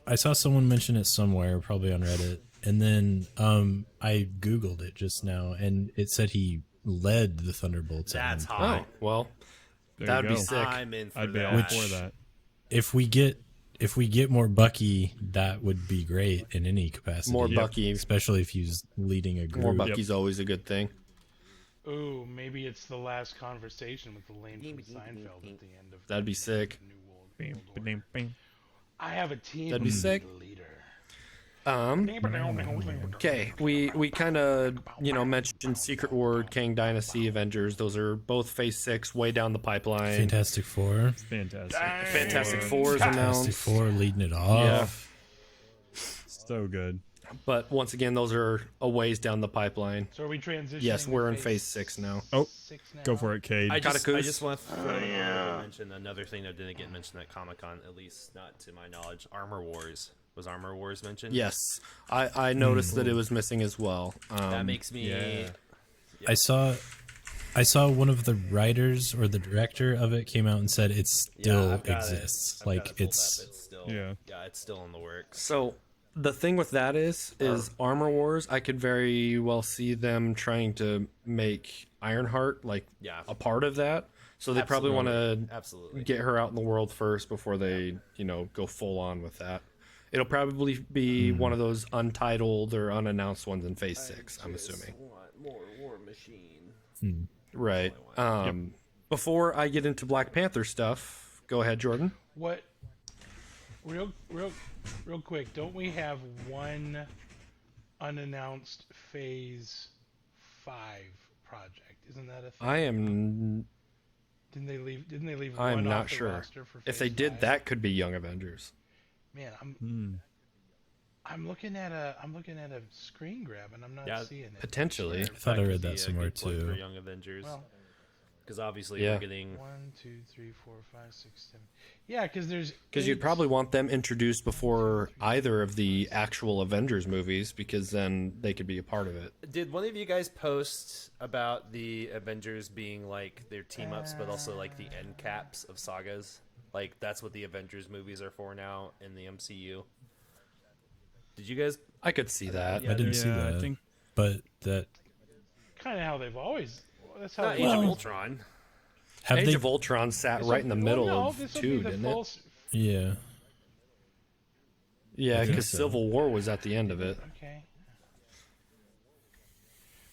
I saw someone mention it somewhere, probably on Reddit, and then I googled it just now, and it said he led the Thunderbolts. at That's one hot. point. Oh, well, There that'd you be go. sick. I'm in for I'd be that. all for that. If we get more Bucky, that would be great in any capacity. More Bucky. especially if he's leading a group. More Bucky's always a good thing. Ooh, maybe it's the last conversation with the lane from Seinfeld at the end of. That'd be sick. New World Bing, Order. bing, bing. I have a team. That'd be of sick. Leader. Okay, we kind of mentioned Secret Ward, Kang Dynasty, Avengers. Those are both Phase 6, way down the pipeline. Fantastic Four. Fantastic. Fantastic Four is Fantastic announced. Four leading it off. So good. But once again, those are a ways down the pipeline. So are we transitioning? Yes, to we're in Phase 6 now. Oh, 6 now? go for it, Cade. I Katakus. just want to mention another thing that didn't get mentioned at Comic-Con, at least not to my knowledge. Armor Wars. Was Armor Wars mentioned? Yes, I noticed that it was missing as well. That makes me... yeah. I saw one of the writers or the director of it came out and said it still I've got it. exists. I've got it Like pulled it's up. It's still, Yeah. it's still in the works. So the thing with that is Armor Wars. I could very well see them trying to make Ironheart like Yeah. a part of that. So they probably want to Absolutely. get her out in the world first before they go full on with that. It'll probably be one of those untitled or unannounced ones in Phase 6. I'm assuming. Want more War Machine. Right. Before I get into Black Panther stuff, go ahead, Jordan. What? Real quick. Don't we have one unannounced Phase 5 project? Isn't that a thing? I am. Didn't they leave? I'm one not off the sure. roster for If Phase they did, 5? that could be Young Avengers. Man, I'm looking at a screen grab and I'm not Yeah, seeing it. Potentially. I thought I could read be that a somewhere good plug too. For Young Avengers. Well, Because obviously Yeah. we're getting... 1, 2, 3, 4, 5, 6, 7. Yeah, because there's. Because you'd 8 probably want them introduced before either of the actual Avengers movies, because then they could be a part of it. Did one of you guys post about the Avengers being like their team ups, but also like the end caps of sagas? Like that's what the Avengers movies are for now in the MCU. Did you guys? I could see that. I didn't see Yeah, I that, think- but that kind of how they've always. That's how. Not they Age of Well- Ultron. have Age they? of Ultron sat This'll- right in the well, middle no, of this'll 2, be the didn't full it? Yeah, Yeah, think because so. Civil War was at the end of it. Okay.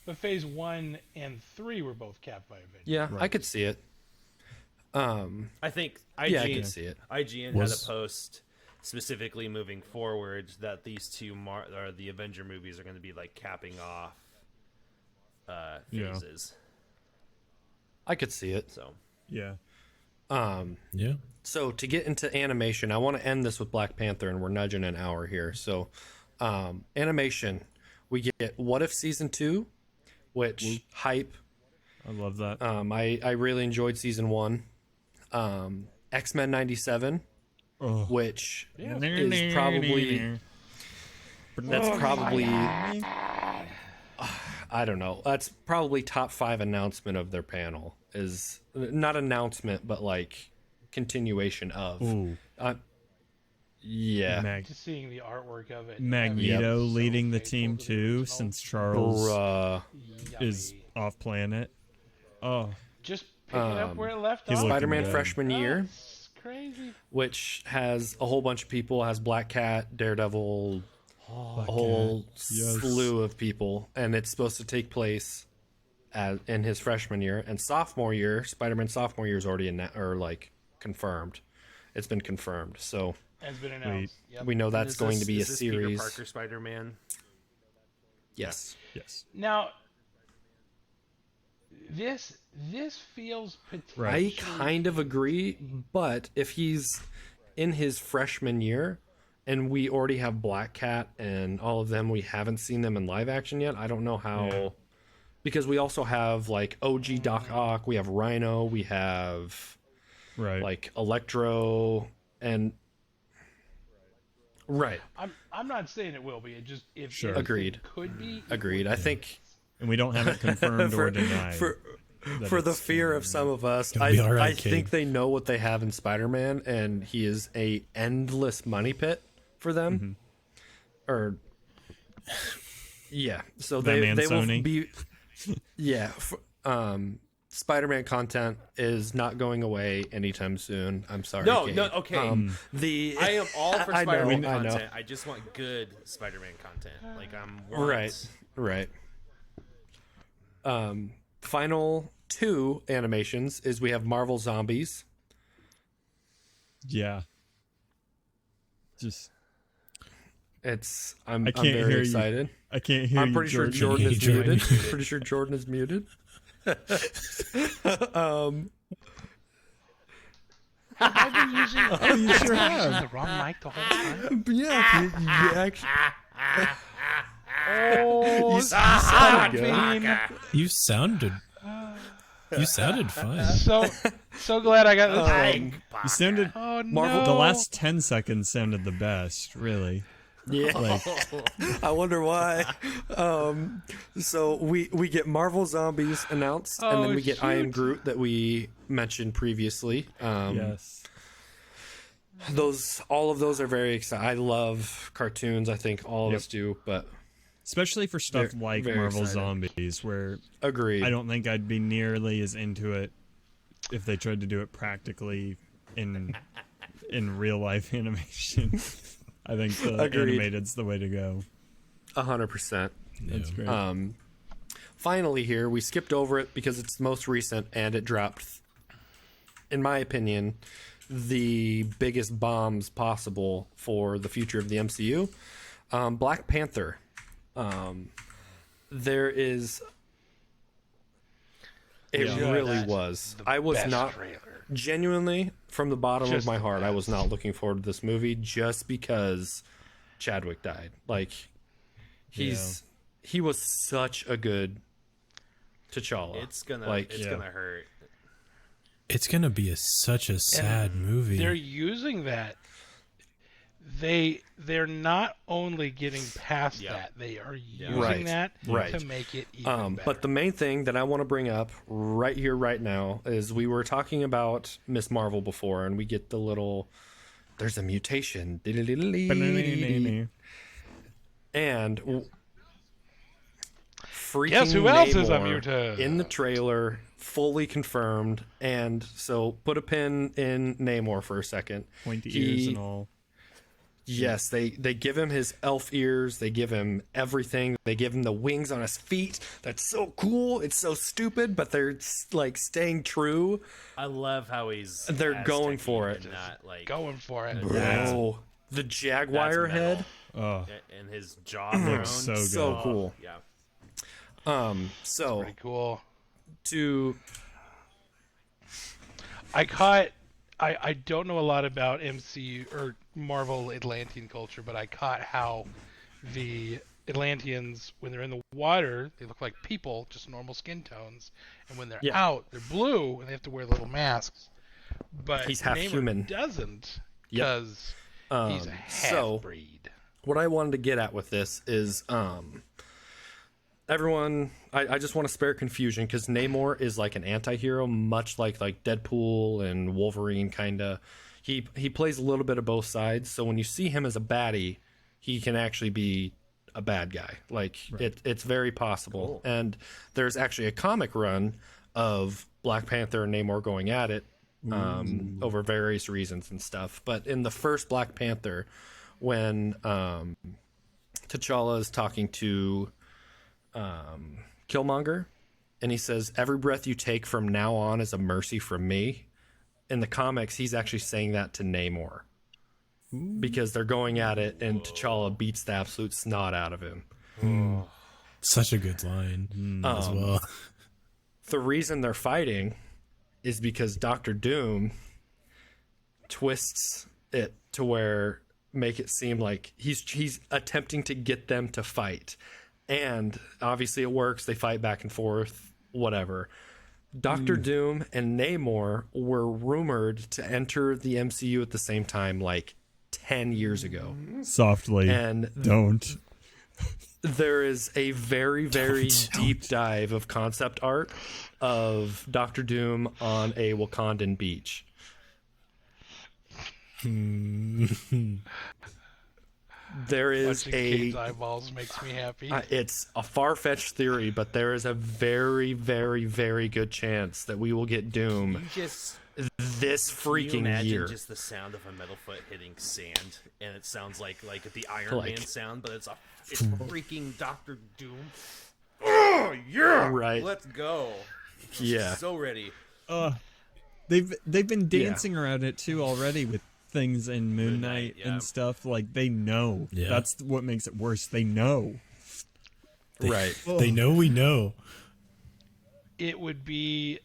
But Phase 1 and 3 were both capped by Avengers. Yeah, I could see it. I think IGN, Yeah, I could see it. IGN Was- had a post specifically moving forward that these two or the Avenger movies are going to be like capping off Yeah. phases. I could see it. So Yeah. yeah. So to get into animation, I want to end this with Black Panther, and we're nudging an hour here. So, animation, we get What If Season 2, which hype. I love that. I really enjoyed Season 1. X-Men 97, Oh. which is probably that's probably I don't know. That's probably top 5 announcement of their panel. Is not announcement, but like continuation of. Ooh. Yeah. Just seeing the artwork of it. Magneto everything's so leading the faithful team to the too, original. since Charles Bruh. is off planet. Oh, Just pick it up where it left he's off. looking Spider-Man good. freshman year, That's crazy. which has a whole bunch of people, has Black Cat, Daredevil, a whole Yes. slew of people, and it's supposed to take place in his freshman year. And sophomore year, Spider-Man sophomore year is already confirmed. It's been confirmed. So Has been announced. Yep. We know And that's going to be a is this series. Peter Parker Spider-Man. Yes. Yes. Now, this feels Right. I kind of agree, but if he's in his freshman year and we already have Black Cat and all of them, we haven't seen them in live action yet. I don't know how. Yeah. Because we also have like OG Doc Ock, we have Rhino, we have Right. like Electro, and right. I'm not saying it will be. It just if Sure. if Agreed. it could be. it Agreed. I think And we don't have it confirmed or denied. for that the it's fear gonna of some of us, It'll be all right, I think kid. they know what they have in Spider-Man, and he is a endless money pit for them. Or yeah, so Them they and will Sony. be Spider-Man content is not going away anytime soon. I'm sorry. No, Gabe. no, okay. The I am all for I know, Spider-Man I know. content. I just want good Spider-Man content. Like I'm Right. Final two animations is we have Marvel Zombies. Yeah. Just I'm can't very hear you. excited. I can't hear I'm you, pretty sure Jordan. Jordan is Jordan. muted. Pretty sure Jordan is muted. Have I been using, Oh, you sure using have. the wrong mic the whole time? But yeah, you actually Oh, sounded good. Sabine. You sounded fine. So glad I got this thing. You sounded. Oh Marvel- no! The last 10 seconds sounded the best, really. Yeah, Like, I wonder why. So we get Marvel Zombies announced, and then Oh, we get I Am shoot. Groot that we mentioned previously. yes. All of those are very exciting. I love cartoons. I think all of Yep. us do, but Especially for stuff like very Marvel excited. Zombies, where agreed. I don't think I'd be nearly as into it if they tried to do it practically in real life animation. I think the Agreed. animated's the way to go. 100%. That's great. Finally, here we skipped over it because it's the most recent, and it dropped, in my opinion, the biggest bombs possible for the future of the MCU. Black Panther. There is. It Yeah. really That's was. the I was best not trailer. genuinely from the bottom Just of my the heart. I was best. not looking forward to this movie just because Chadwick died. Like he was such a good T'Challa. It's gonna Yeah. gonna hurt. It's gonna be such a sad movie. They're using that. They're not only getting past Yeah. that, they are using Right. that Right. to make it even better. But the main thing that I want to bring up right here, right now, is we were talking about Miss Marvel before, and we get the little. There's a mutation. And freaking Guess who else is a Namor mutant? in the trailer, fully confirmed. And so put a pin in Namor for a second. Pointy He- ears and all. Yes, they give him his elf ears. They give him everything. They give him the wings on his feet. That's so cool. It's so stupid, but they're like staying true. I love how he's. They're Aztec going for and it. Not like Going for it. Bro, the Jaguar That's metal. head, Oh, and his jaw thrown. so good. so cool. Yeah. So Pretty cool. to I don't know a lot about MCU or Marvel Atlantean culture, but I caught how the Atlanteans, when they're in the water, they look like people, just normal skin tones, and when they're Yeah. out, they're blue, and they have to wear little masks. But He's half Namor human. doesn't, Yep. because he's a so- half-breed. what I wanted to get at with this is everyone I just want to spare confusion because Namor is like an anti-hero, much like Deadpool and Wolverine kinda. He plays a little bit of both sides, so when you see him as a baddie, he can actually be a bad guy. Like it's very possible. And there's actually a comic run of Black Panther and Namor going at it over various reasons and stuff. But in the first Black Panther, when T'Challa is talking to Killmonger, and he says, "Every breath you take from now on is a mercy from me." In the comics, he's actually saying that to Namor. because they're going at it, and T'Challa beats the absolute snot out of him. Such a good line as well. The reason they're fighting is because Doctor Doom twists it to where make it seem like he's attempting to get them to fight, and obviously it works. They fight back and forth, whatever. Doctor Doom and Namor were rumored to enter the MCU at the same time, like 10 years ago. Softly. And Don't. there is a very, very deep dive of concept art of Doctor Doom on a Wakandan beach. There is Watching Kate's eyeballs makes me happy. it's a far-fetched theory, but there is a very, very, very good chance that we will get Doom You just this can you freaking imagine year. just the sound of a metal foot hitting sand, and it sounds like the Iron Like- Man sound, but it's freaking Doctor Doom. Oh yeah, Right. Let's go. Yeah. So ready. They've been dancing around it too already with things in Moon Knight yeah. and stuff. Like they know. Yeah. That's what makes it worse. They know. Right. They know we know. It would be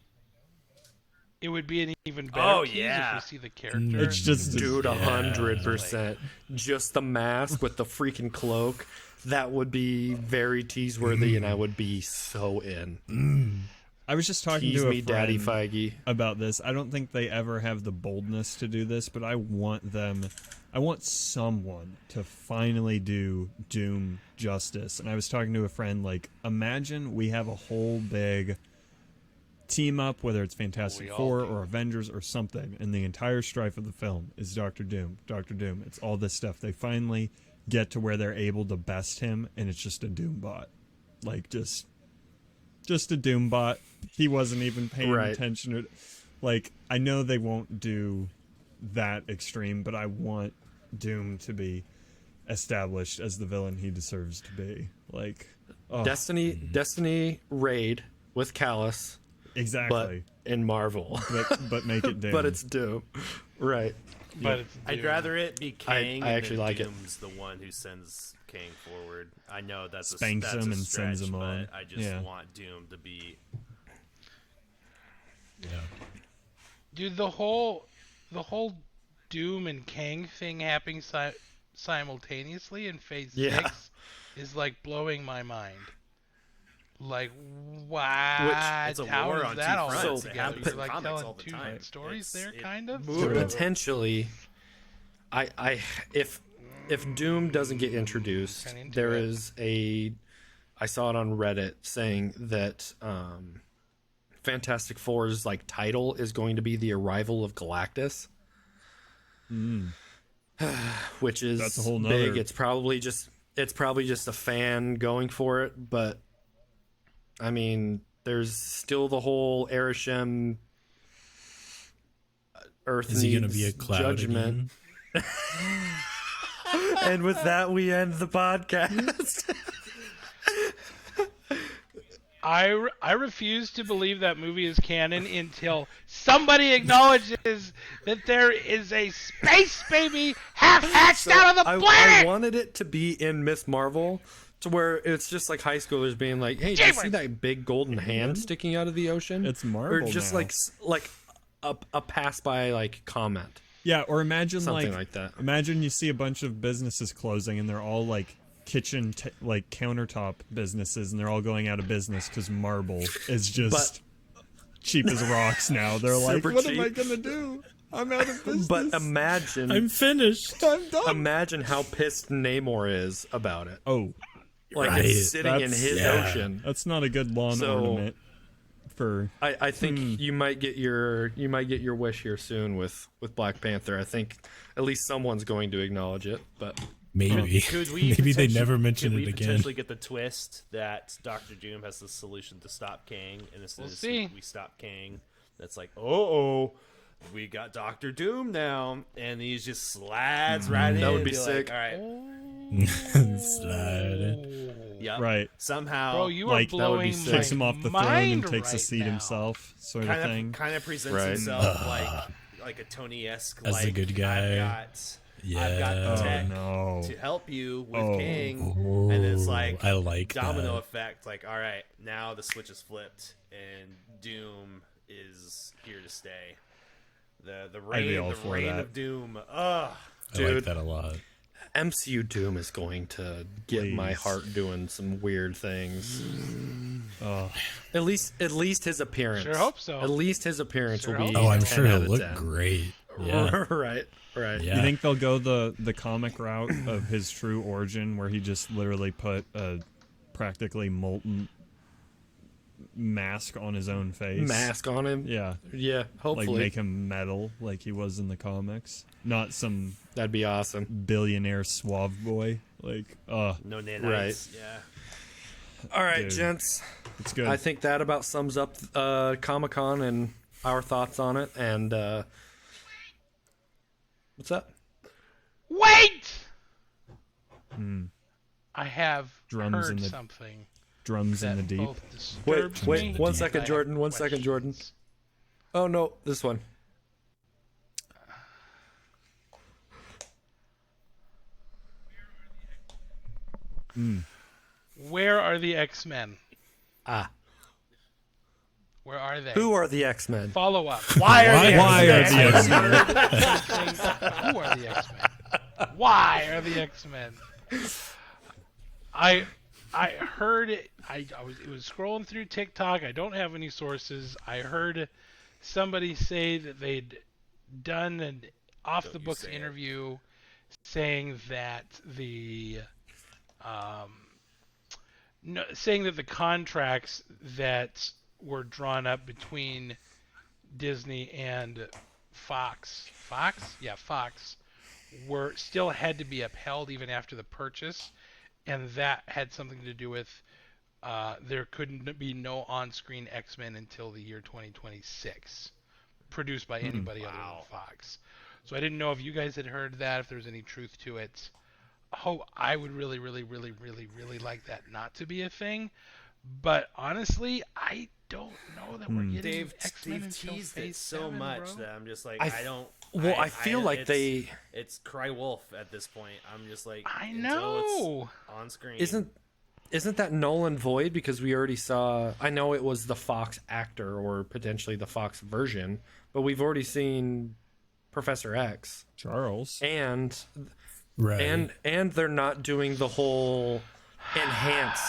an even better Oh, tease yeah. if we see the character. It's just Dude, 100%. Just the mask with the freaking cloak. That would be very tease-worthy, and I would be so in. I was just talking Tease to a me, Daddy friend Feige. about this. I don't think they ever have the boldness to do this, but I want someone to finally do Doom justice. And I was talking to a friend, like, imagine we have a whole big team up, whether it's Fantastic Four or Avengers or something, and the entire strife of the film is Doctor Doom. Doctor Doom. It's all this stuff. They finally get to where they're able to best him, and it's just a Doom bot. Like, just a Doom bot. He wasn't even paying Right. attention to it. Like, I know they won't do that extreme, but I want Doom to be established as the villain he deserves to be. Like, oh, Destiny raid with Callus, but exactly. in Marvel. But make it Doom. But it's Doom. Right. But it's I'd Doom. rather it be Kang. I actually and like it. Doom's the one who sends Kang forward. I know that's Spanks that's him a and stretch, sends him but on. I just Yeah. want Doom to be. Dude, the whole Doom and Kang thing happening simultaneously in Phase Yeah. 6 is like blowing my mind. Like, what? It's a How war is on that two all fronts. put It together? happens You're in like comics telling all the two time. stories there, It kind of. So potentially, if Doom doesn't get introduced, Kinda into there it. is I saw it on Reddit saying that Fantastic Four's like title is going to be the arrival of Galactus, which is That's a whole big. nother- It's probably just a fan going for it, but I mean, there's still the whole Arishem Earth Is he needs going to be a cloud judgment. again? And with that, we end the podcast. I refuse to believe that movie is canon until somebody acknowledges that there is a space baby half-hatched out of the I planet. wanted it to be in Miss Marvel, to where it's just like high schoolers being like, "Hey, do you see that big golden hand sticking out of the ocean?" It's or Marvel just now. like a pass by like comment, Yeah, or imagine something like that. Imagine you see a bunch of businesses closing and they're all like kitchen like countertop businesses and they're all going out of business because marble is just cheap as rocks now. They're like, Super what am I cheap. gonna do? I'm out of business. But imagine, I'm finished. I'm done. imagine how pissed Namor is about it. Oh, Like Right. it's sitting in That's- his yeah. ocean. that's not a good lawn So- ornament for. I think you might get your wish here soon with Black Panther. I think at least someone's going to acknowledge it, but Maybe. Could we Maybe they potentially- never mention could it we again. potentially get the twist that Doctor Doom has the solution to stop Kang, and as soon We'll as see. we stop Kang, that's like, oh, we got Doctor Doom now, and he just slides right in. That would and be like, sick. All right, Slide it. yep. Right. Somehow, Bro, you Like, are that would be blowing sick. Takes him off the throne mind and takes a right seat now. himself, sort of thing. kind of presents Right. himself like a Tony-esque, As like the good guy. I've got I've got the Yeah. tech no. to help you with Oh. King, and it's like I like domino that. effect. Like, all right, now the switch is flipped, and Doom is here to stay. The I'd be reign, all the for reign that. of Doom. Ugh. I Dude. like that a lot. MCU Doom is going to get my Please. heart doing some weird things. Oh, At least his appearance. Sure hope so. At least his appearance Sure will be. hope Oh, I'm 10 sure out he'll of look 10. great. Yeah. right. Yeah. you think they'll go the comic route of his true origin, where he just literally put a practically molten mask on his own face? Mask on him. Yeah, Yeah. Hopefully. like make him metal like he was in the comics, not some That'd be awesome. billionaire suave boy. Like, No nanites. Right. Yeah. All right, Dude. gents. it's good. I think that about sums up Comic-Con and our thoughts on it. And what's up? Wait! I have Drums heard in the- something Drums in that the deep. both disturbs Wait, me 1 and second, I have Jordan. 1 second, Jordan. questions. Oh no, this one. Where are the X-Men? Ah. Where are they? Who are the X-Men? Follow up. Why are the X-Men? Who are the X-Men? Why are the X-Men? I heard it. It was scrolling through TikTok. I don't have any sources. I heard somebody say that they'd done an off the books interview saying that saying that the contracts that were drawn up between Disney and Fox, were still had to be upheld even after the purchase, and that had something to do with there couldn't be no on-screen X-Men until the year 2026, produced by anybody other than Fox. So I didn't know if you guys had heard that, if there's any truth to it. Oh, I would really, really, really, really, really like that not to be a thing. But honestly, I don't know that we're getting They've X-Men until teased it Phase so 7, much bro. that I'm just like, I I don't. Well, I feel like it's- It's cry wolf at this point. I'm just like, I until it's know. on screen. Isn't that null and void, because we already saw? I know it was the Fox actor or potentially the Fox version, but we've already seen Professor X, Charles. and Right. and they're not doing the whole enhance.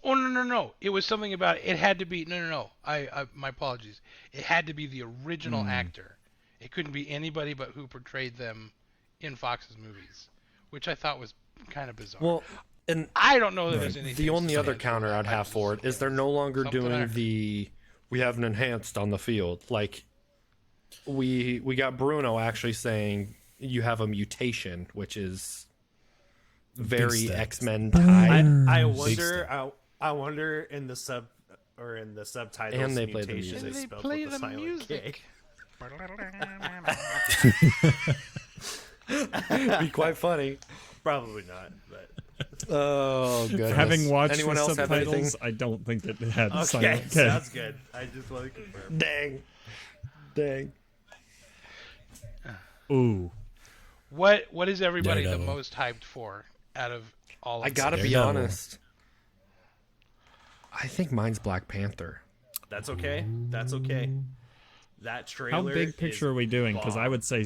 Oh no! It was something about it had to be no. I my apologies. It had to be the original actor. It couldn't be anybody but who portrayed them in Fox's movies, which I thought was kind of bizarre. Well, and I don't know that there's anything. the only other substantial counter about I'd it. have for it is they're no longer Something doing I- the we have an enhanced on the field. Like we got Bruno actually saying you have a mutation, which is very step. X-Men type. I Big wonder. I wonder in the subtitles. And they play the mutation music. And is they spelled play with a the silent music. It'd be quite funny. K. Probably not, but Oh goodness. Having watched Anyone the else have anything? subtitles, I don't think it had okay, silent K. sounds good. I just want to confirm. Dang. Ooh, What is everybody the Daredevil. most hyped for out of all of I gotta them? be Daredevil. honest. I think mine's Black Panther. That's okay. That's okay. That trailer. how big picture are we doing? Because I bomb. would say,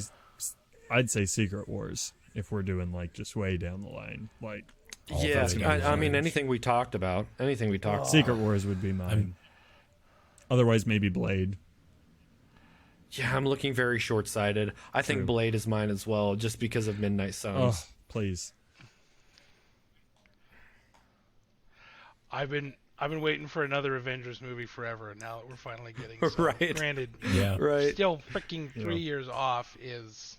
I'd say Secret Wars if we're doing like just way down the line. Like Yeah, three I mean movies. anything we talked about. Anything we talked. Secret Wars would be mine. Otherwise, maybe Blade. Yeah, I'm looking very short-sighted. I think True. Blade is mine as well, just because of Midnight Suns. Oh, please. I've been waiting for another Avengers movie forever, and now that we're finally getting some. Right. Granted, Yeah. Right. still freaking 3 Yeah. years off is.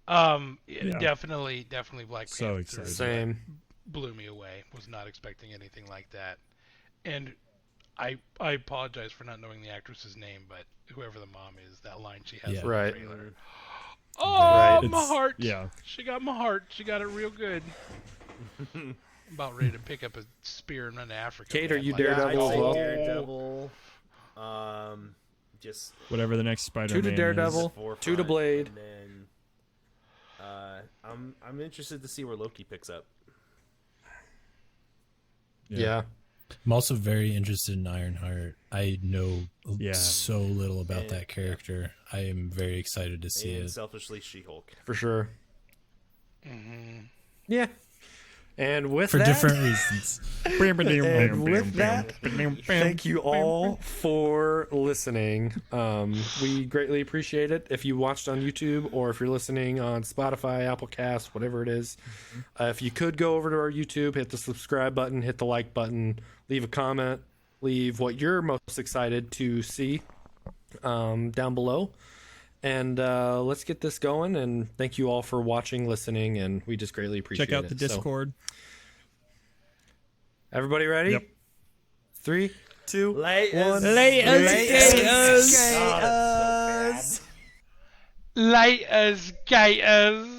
Definitely Black Panther. So excited. Same. Blew me away. Was not expecting anything like that, and I apologize for not knowing the actress's name, but whoever the mom is, that line she has Yeah. in Right. the trailer. Oh, Right. my It's- heart! yeah. She got my heart. She got it real good. I'm about ready to pick up a spear and run to Africa. Kate, are man. you Like, Daredevil I'd as say well? Daredevil. just Whatever the next Spider-Man 2 to Daredevil, is. 4 2 to Blade. And then I'm interested to see where Loki picks up. Yeah. I'm also very interested in Ironheart. I know Yeah. so little about And- that character. I am very excited to see And it. selfishly, She-Hulk. For sure. Yeah. And with For that, different reasons. and with that, thank you all for listening. We greatly appreciate it. If you watched on YouTube or if you're listening on Spotify, Apple Cast, whatever it is, if you could go over to our YouTube, hit the subscribe button, hit the like button, leave a comment, leave what you're most excited to see down below. And let's get this going. And thank you all for watching, listening, and we just greatly appreciate it. Check out the So, Discord. everybody ready? Yep. 3, 2, Late 1. as Light as gators.